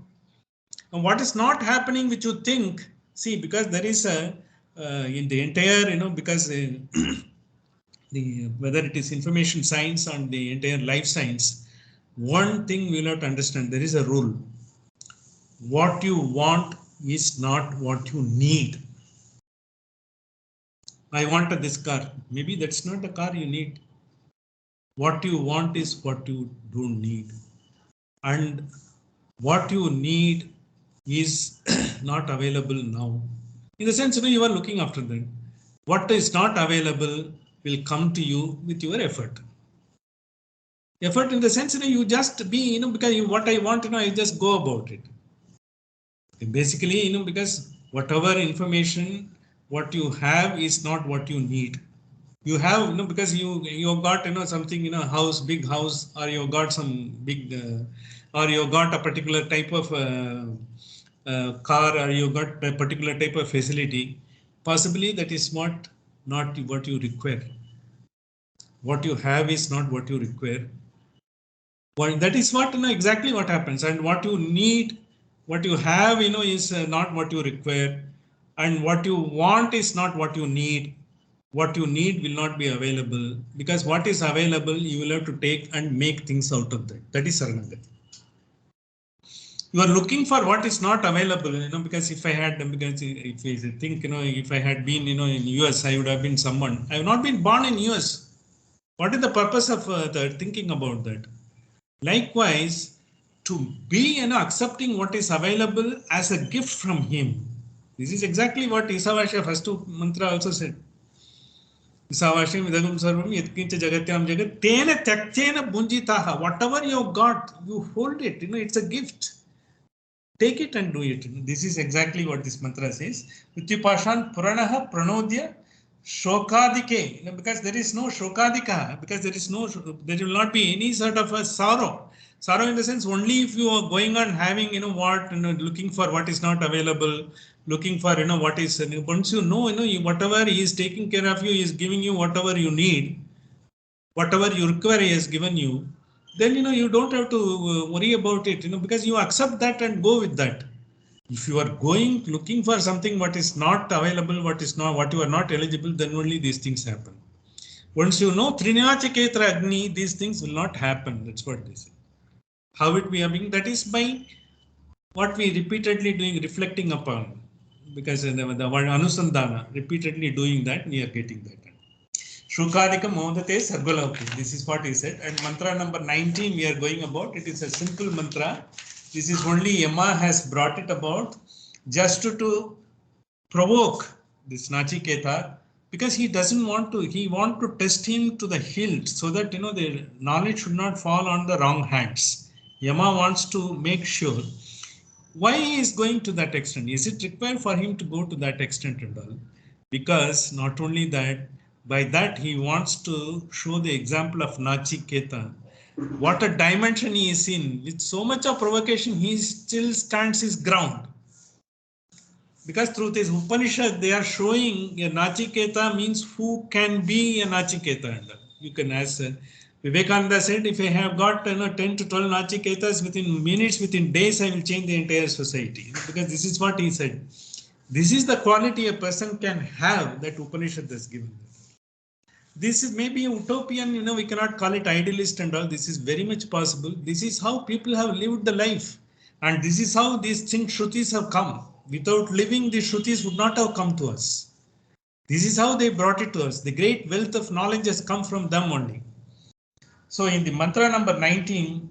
And what is not happening, which you think, see, because there is in the entire, because whether it is information science or the entire life science, one thing we'll have to understand, there is a rule. What you want is not what you need. I want this car. Maybe that's not the car you need. What you want is what you don't need. And what you need is not available now. In the sense, you are looking after that. What is not available will come to you with your effort. Effort in the sense, you just be, because what I want, I just go about it. Basically, because whatever information, what you have is not what you need. You have, because you got, something, house, big house, or you got some big, or you got a particular type of car, or you got a particular type of facility. Possibly that is not what you require. What you have is not what you require. Well, that is what, exactly what happens. And what you need, what you have, is not what you require. And what you want is not what you need. What you need will not be available, because what is available, you will have to take and make things out of that. That is Saranagati. You are looking for what is not available, because if I had, because if I think, if I had been, in US, I would have been someone. I have not been born in US. What is the purpose of thinking about that? Likewise, to be, accepting what is available as a gift from him. This is exactly what Isavasya first mantra also said. Isavashim idagam sarvam yatkincha jagatyam jagat tena tyaktena bunjitaha. Whatever you got, you hold it. It's a gift. Take it and do it. This is exactly what this mantra says. Utyupashan puranaha pranodya shokadike. Because there is no shokadika, because there will not be any sort of a sorrow. Sorrow in the sense, only if you are going on having, looking for what is not available, looking for, what is, once whatever he is taking care of you, he is giving you whatever you need, whatever you require, he has given you. Then, you don't have to worry about it, because you accept that and go with that. If you are going, looking for something what is not available, what you are not eligible, then only these things happen. Once you know Nachiketas-Tryst Agni, these things will not happen. That's what they say. How it be happening? That is by what we repeatedly doing, reflecting upon. Because the word Anusandhana, repeatedly doing that, we are getting that. Shukadika Modate Sargolauki. This is what he said. And mantra number 19 we are going about. It is a simple mantra. This is only Yama has brought it about just to provoke this Nachiketa, because he doesn't want to, he want to test him to the hilt, so that the knowledge should not fall on the wrong hands. Yama wants to make sure. Why he is going to that extent? Is it required for him to go to that extent and all? Because not only that, by that he wants to show the example of Nachiketa. What a dimension he is in. With so much of provocation, he still stands his ground. Because through this Upanishad, they are showing a Nachiketa means who can be a Nachiketa. You can ask. Vivekananda said, if I have got 10 to 12 Nachiketas, within minutes, within days, I will change the entire society. Because this is what he said. This is the quality a person can have that Upanishad has given. This is maybe utopian, we cannot call it idealist and all. This is very much possible. This is how people have lived the life. And this is how these things, Shrutis have come. Without living, the Shrutis would not have come to us. This is how they brought it to us. The great wealth of knowledge has come from them only. So in the mantra number 19,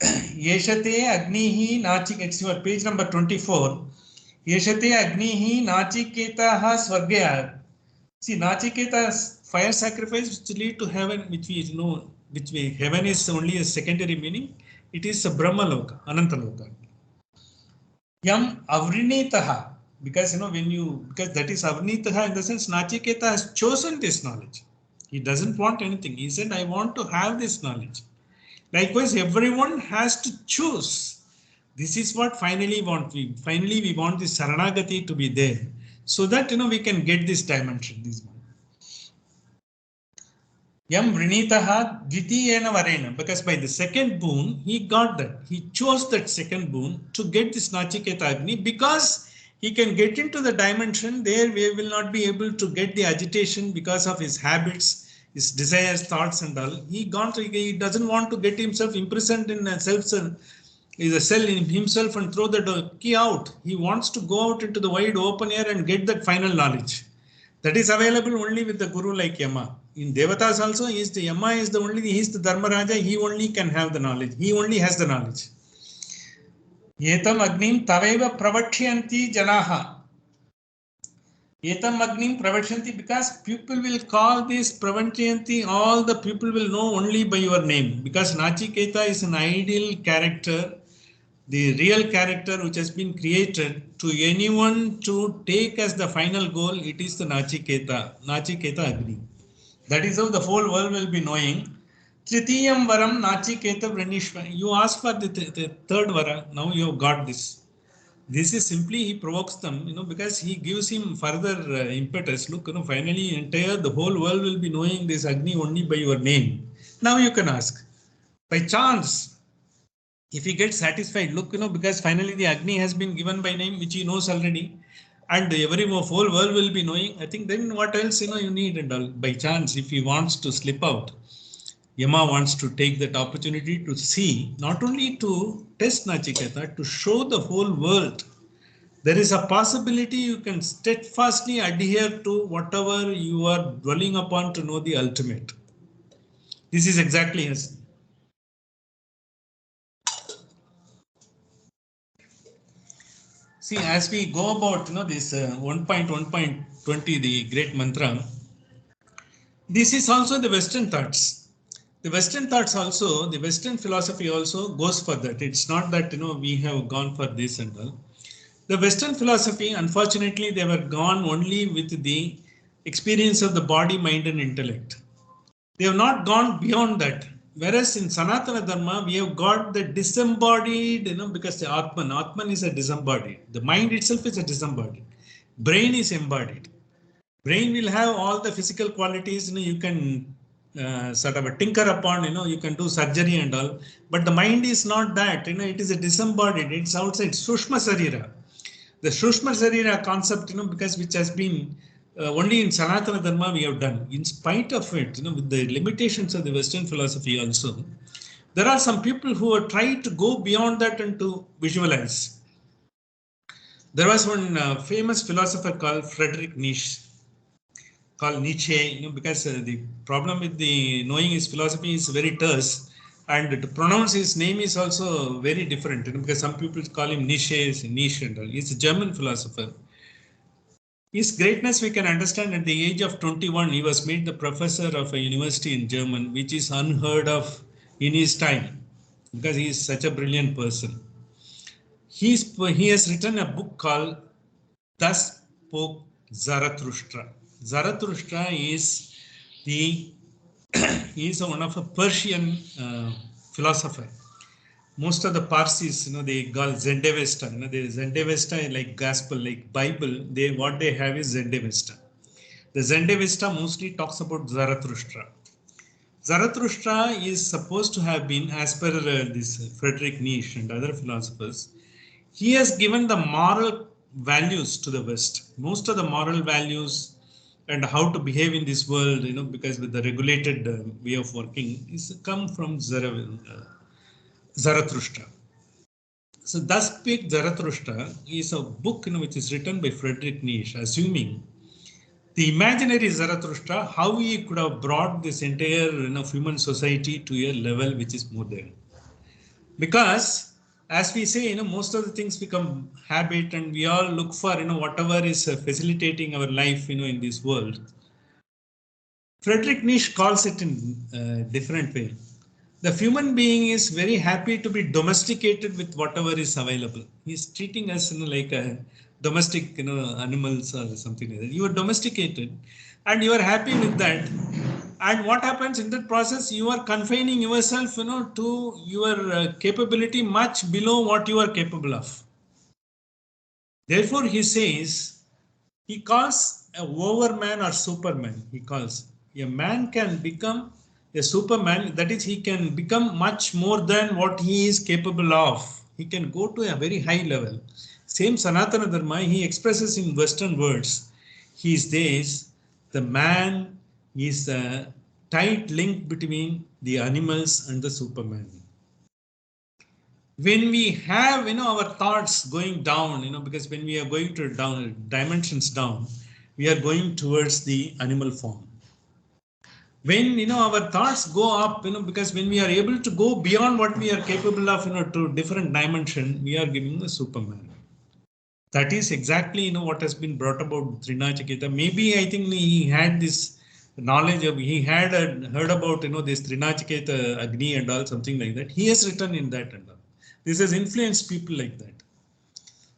Yeshate Agnihi Nachik, it's your page number 24. Yeshate Agnihi Nachiketaha Swargaya. See, Nachiketa's fire sacrifice which lead to heaven, which we know, heaven is only a secondary meaning. It is a Brahmaloka, Anantaloka. Yam Avrinitaha, because because that is Avrinitaha in the sense Nachiketa has chosen this knowledge. He doesn't want anything. He said, I want to have this knowledge. Likewise, everyone has to choose. This is what finally want. Finally, we want this Saranagati to be there, so that we can get this dimension. This one. Yam Vrinitaha Dvitiyena Varena, because by the second boon, he got that. He chose that second boon to get this Nachiketa Agni, because he can get into the dimension there we will not be able to get the agitation because of his habits, his desires, thoughts and all. He doesn't want to get himself imprisoned in a is a cell in himself and throw the key out. He wants to go out into the wide open air and get that final knowledge. That is available only with the guru like Yama. In Devatas also, Yama is the only, he is the Dharmaraja, he only can have the knowledge. He only has the knowledge. Yetam agnim taveva pravachyanti janaha. Yetam agnim pravachyanti, because people will call this pravachyanti, all the people will know only by your name. Because Nachiketa is an ideal character, the real character which has been created to anyone to take as the final goal. It is the Nachiketa Agni. That is how the whole world will be knowing. Tritiyam varam Nachiketa Vranishva. You ask for the third vara, now you have got this. This is simply, he provokes them, because he gives him further impetus. Look, finally the whole world will be knowing this Agni only by your name. Now you can ask. By chance, if he gets satisfied, look, because finally the Agni has been given by name, which he knows already, and whole world will be knowing, I think then what else, you need and all. By chance, if he wants to slip out, Yama wants to take that opportunity to see, not only to test Nachiketa, to show the whole world. There is a possibility you can steadfastly adhere to whatever you are dwelling upon to know the ultimate. This is exactly his. See, as we go about, this 1.1.20, the great mantra, this is also the Western thoughts. The Western thoughts also, the Western philosophy also goes for that. It's not that, we have gone for this and all. The Western philosophy, unfortunately, they were gone only with the experience of the body, mind and intellect. They have not gone beyond that. Whereas in Sanatana Dharma, we have got the disembodied, because the Atman is a disembodied. The mind itself is a disembodied. Brain is embodied. Brain will have all the physical qualities, you can sort of tinker upon, you can do surgery and all. But the mind is not that, it is a disembodied, it's outside Sushma Sarira. The Sushma Sarira concept, because which has been only in Sanatana Dharma we have done. In spite of it, with the limitations of the Western philosophy also, there are some people who are trying to go beyond that and to visualize. There was one famous philosopher called Friedrich Nietzsche, because the problem with the knowing his philosophy is very terse, and to pronounce his name is also very different, because some people call him Nietzsche and all. He's a German philosopher. His greatness we can understand at the age of 21. He was made the professor of a university in Germany, which is unheard of in his time, because he is such a brilliant person. He has written a book called Thus Spoke Zarathustra. Zarathustra is one of a Persian philosopher. Most of the Parsis, they call Zendavesta. The Zendavesta, like gospel, like Bible, what they have is Zendavesta. The Zendavesta mostly talks about Zarathustra. Zarathustra is supposed to have been, as per this Friedrich Nietzsche and other philosophers, he has given the moral values to the West. Most of the moral values and how to behave in this world, because with the regulated way of working, is come from Zarathustra. So Thus Spake Zarathustra is a book which is written by Friedrich Nietzsche, assuming the imaginary Zarathustra, how he could have brought this entire human society to a level which is more than. Because as we say, most of the things become habit, and we all look for whatever is facilitating our life in this world. Friedrich Nietzsche calls it in a different way. The human being is very happy to be domesticated with whatever is available. He's treating us like a domestic animals or something like that. You are domesticated and you are happy with that. And what happens in that process? You are confining yourself to your capability much below what you are capable of. Therefore, he says, he calls a overman or superman. He calls a man can become a superman, that is, he can become much more than what he is capable of. He can go to a very high level. Same Sanatana Dharma, he expresses in Western words. He says, the man is tight link between the animals and the Superman. When we have, our thoughts going down, because when we are going to down dimensions down, we are going towards the animal form. When, our thoughts go up, because when we are able to go beyond what we are capable of, to different dimension, we are giving the Superman. That is exactly, what has been brought about Sri Nachiketa. Maybe I think he had this knowledge of, he had heard about, this Sri Nachiketa Agni and all, something like that. He has written in that and all. This has influenced people like that.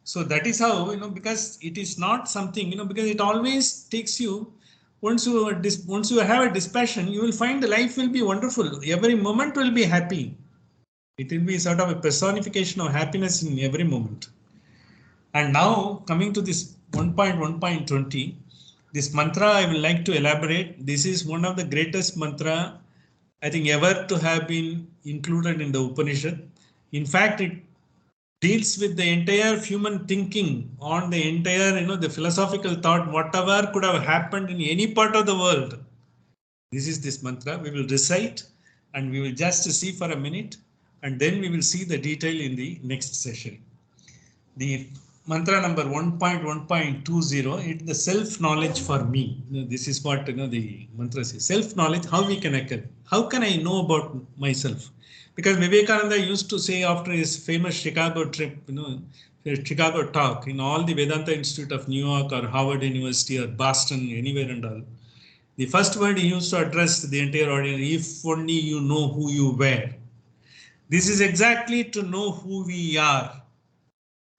So that is how, because it is not something, because it always takes you, once you have a dispassion, you will find the life will be wonderful. Every moment will be happy. It will be sort of a personification of happiness in every moment. And now coming to this 1.1.20, this mantra I would like to elaborate. This is one of the greatest mantra I think ever to have been included in the Upanishad. In fact, it deals with the entire human thinking on the entire, the philosophical thought, whatever could have happened in any part of the world. This is this mantra. We will recite and we will just see for a minute, and then we will see the detail in the next session. The mantra number 1.1.20, it's the self-knowledge for me. This is what the mantra says. Self-knowledge, how we can occur. How can I know about myself? Because Vivekananda used to say after his famous Chicago trip, Chicago talk in all the Vedanta Institute of New York or Harvard University or Boston, anywhere and all. The first word he used to address the entire audience, if only you know who you were. This is exactly to know who we are.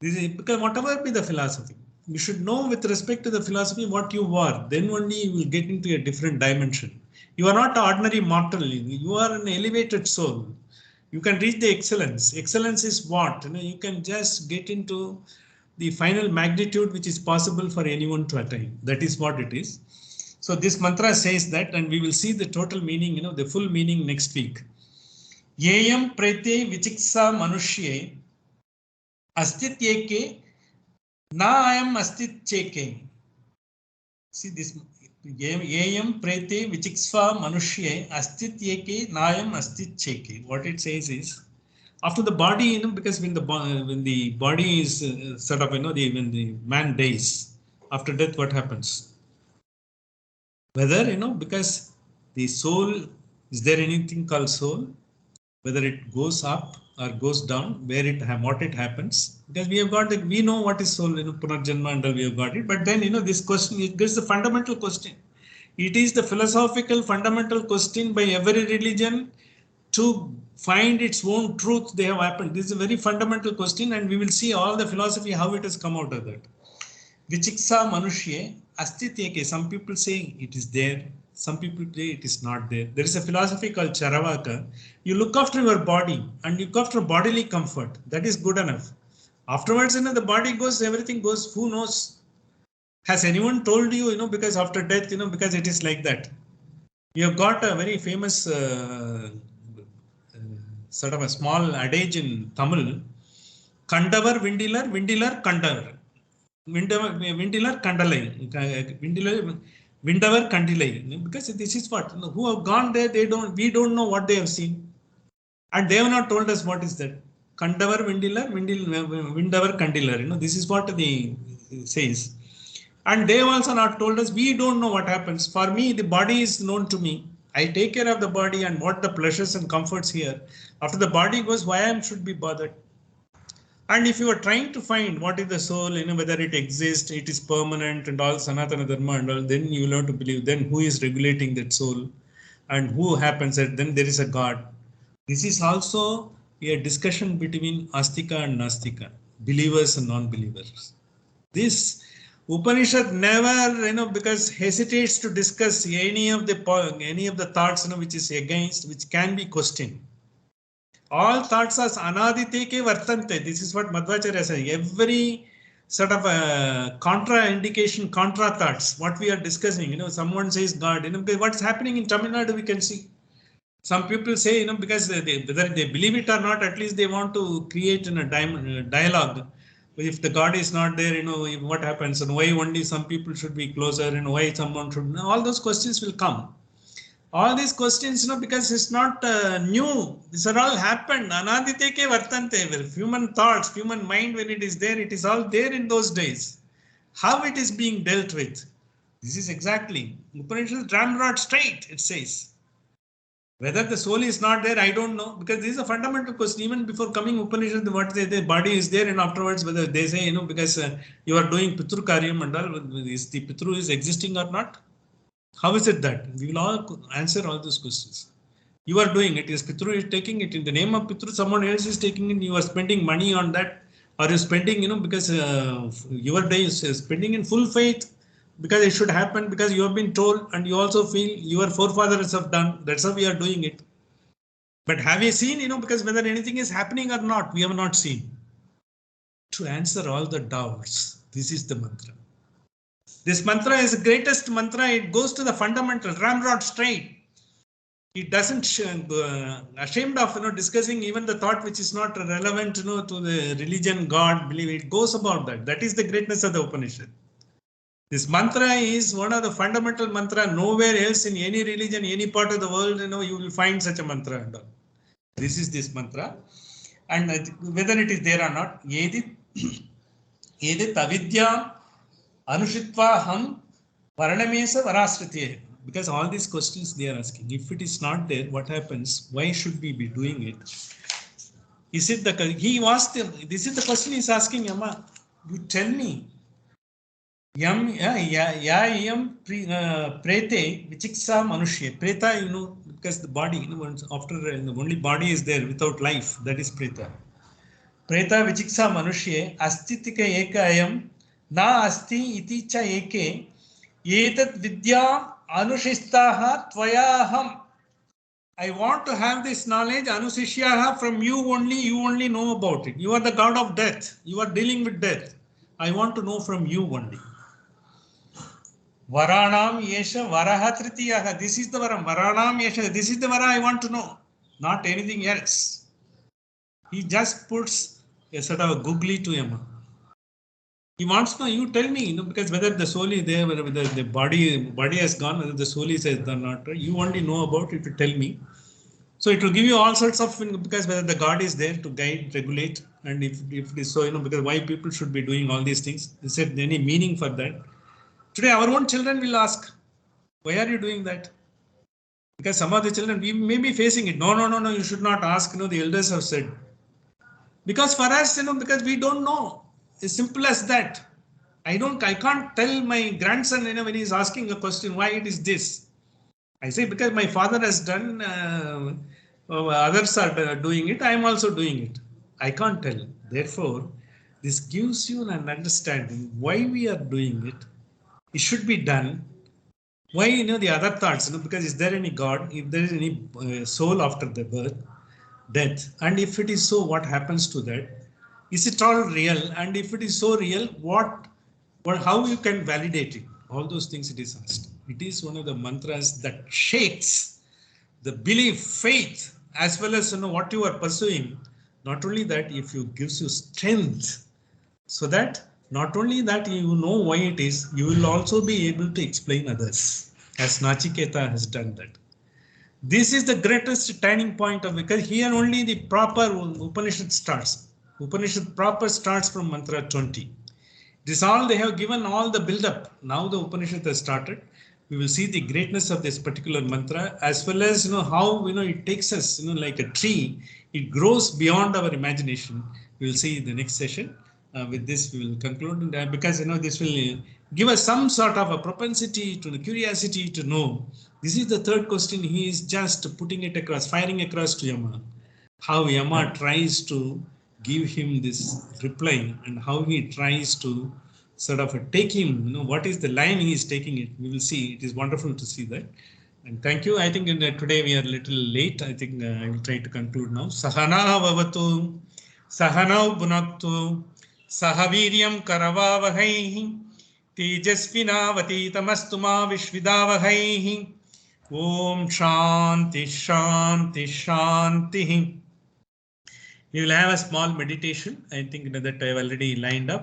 This is because whatever be the philosophy, you should know with respect to the philosophy what you are. Then only you will get into a different dimension. You are not ordinary mortal. You are an elevated soul. You can reach the excellence. Excellence is what? You can just get into the final magnitude which is possible for anyone to attain. That is what it is. So this mantra says that, and we will see the total meaning, the full meaning next week. Yeyam prete vichiksa manushye astityeke na ayam astityeke. See this. Yeyam prete vichiksa manushye astityeke na ayam astityeke. What it says is, after the body, because when the body is sort of, when the man dies, after death, what happens? Whether, because the soul, is there anything called soul? Whether it goes up or goes down, what it happens? Because we have got we know what is soul, Punarjanma and all, we have got it. But then, this question, it is the fundamental question. It is the philosophical fundamental question by every religion to find its own truth. They have happened. This is a very fundamental question, and we will see all the philosophy, how it has come out of that. Vichiksa manushye astityeke. Some people say it is there. Some people say it is not there. There is a philosophy called Charavaka. You look after your body and you look after bodily comfort. That is good enough. Afterwards, the body goes, everything goes. Who knows? Has anyone told you, because after death, because it is like that. You have got a very famous sort of a small adage in Tamil. Kandavar vindilar, vindilar kandavar. Vindilar kandalai. Vindavar kandilai. Because this is what, who have gone there, we don't know what they have seen. And they have not told us what is that. Kandavar vindilar, vindavar kandilar. This is what the says. And they have also not told us, we don't know what happens. For me, the body is known to me. I take care of the body and what the pleasures and comforts here. After the body goes, why I should be bothered? And if you are trying to find what is the soul, whether it exists, it is permanent and all Sanatana Dharma and all, then you will have to believe, then who is regulating that soul and who happens that then there is a God. This is also a discussion between Astika and Nastika, believers and non-believers. This Upanishad never, because hesitates to discuss any of the thoughts, which is against, which can be questioned. All thoughts are anaditeke vartante. This is what Madhvacharya says. Every sort of contra indication, contra thoughts, what we are discussing, someone says God, what's happening in Tamil Nadu, we can see. Some people say, because whether they believe it or not, at least they want to create a dialogue. If the God is not there, what happens and why only some people should be closer and why someone should, all those questions will come. All these questions, because it's not new. These are all happened. Anadite ke vartante. Human thoughts, human mind, when it is there, it is all there in those days. How it is being dealt with. This is exactly. Upanishad ramrod straight, it says. Whether the soul is not there, I don't know. Because this is a fundamental question. Even before coming Upanishad, what they say, the body is there, and afterwards, whether they say, because you are doing Pitru Karyam and all, is the Pitru is existing or not? How is it that? We will all answer all those questions. You are doing it. Is Pitru is taking it in the name of Pitru, someone else is taking it. You are spending money on that, or you spending, because your day is spending in full faith, because it should happen, because you have been told, and you also feel your forefathers have done. That's how we are doing it. But have you seen, because whether anything is happening or not, we have not seen. To answer all the doubts, this is the mantra. This mantra is the greatest mantra. It goes to the fundamental, ramrod straight. It doesn't ashamed of discussing even the thought which is not relevant to the religion, God, believe. It goes about that. That is the greatness of the Upanishad. This mantra is one of the fundamental mantra. Nowhere else in any religion, any part of the world, you will find such a mantra. This is this mantra, and whether it is there or not, Yedit avidya anushitva ham varanamesa varasritye. Because all these questions they are asking. If it is not there, what happens? Why should we be doing it? Is it the he was the, this is the question he's asking, Yama. You tell me. Yam yam prete vichiksa manushya. Preta, because the body, after the only body is there without life, that is preta. Preta vichiksa manushye astitika ekayam na asti iti cha eke etat vidya anushistaha tvayaham. I want to have this knowledge anusishyaha from you only know about it. You are the god of death. You are dealing with death. I want to know from you only. Varanam yesha varaha tritiyaha. This is the varam. Varanam yesha. This is the vara I want to know. Not anything else. He just puts a sort of a googly to him. He wants to know, you tell me, because whether the soul is there, whether the body has gone, whether the soul is there or not, you only know about it to tell me. So it will give you all sorts of, because whether the God is there to guide, regulate, and if it is so, because why people should be doing all these things. Is there any meaning for that? Today our own children will ask, why are you doing that? Because some of the children, we may be facing it. No, you should not ask, the elders have said. Because for us, because we don't know. As simple as that. I can't tell my grandson, when he's asking a question, why it is this. I say, because my father has done, others are doing it, I am also doing it. I can't tell. Therefore, this gives you an understanding why we are doing it. It should be done. Why, the other thoughts, because is there any God? If there is any soul after the birth, death, and if it is so, what happens to that? Is it all real? And if it is so real, how you can validate it? All those things it is asked. It is one of the mantras that shakes the belief, faith, as well as what you are pursuing. Not only that, if you gives you strength, so that not only that you know why it is, you will also be able to explain others, as Nachiketa has done that. This is the greatest turning point of, because here only the proper Upanishad starts. Upanishad proper starts from mantra 20. This all they have given all the build up. Now the Upanishad has started. We will see the greatness of this particular mantra, as well as how it takes us like a tree. It grows beyond our imagination. We will see in the next session. With this we will conclude, because this will give us some sort of a propensity to the curiosity to know. This is the third question. He is just putting it across, firing across to Yama. How Yama tries to give him this reply, and how he tries to sort of take him, what is the line he is taking it. We will see. It is wonderful to see that. And thank you. I think today we are a little late. I think I will try to conclude now. Sahana vavatu, sahanau bunaktu, sahaviryam karavavahaihi, tejasvinavati ma vishvidavahaihi. Om Shanti Shanti Shanti. We will have a small meditation. I think that I have already lined up.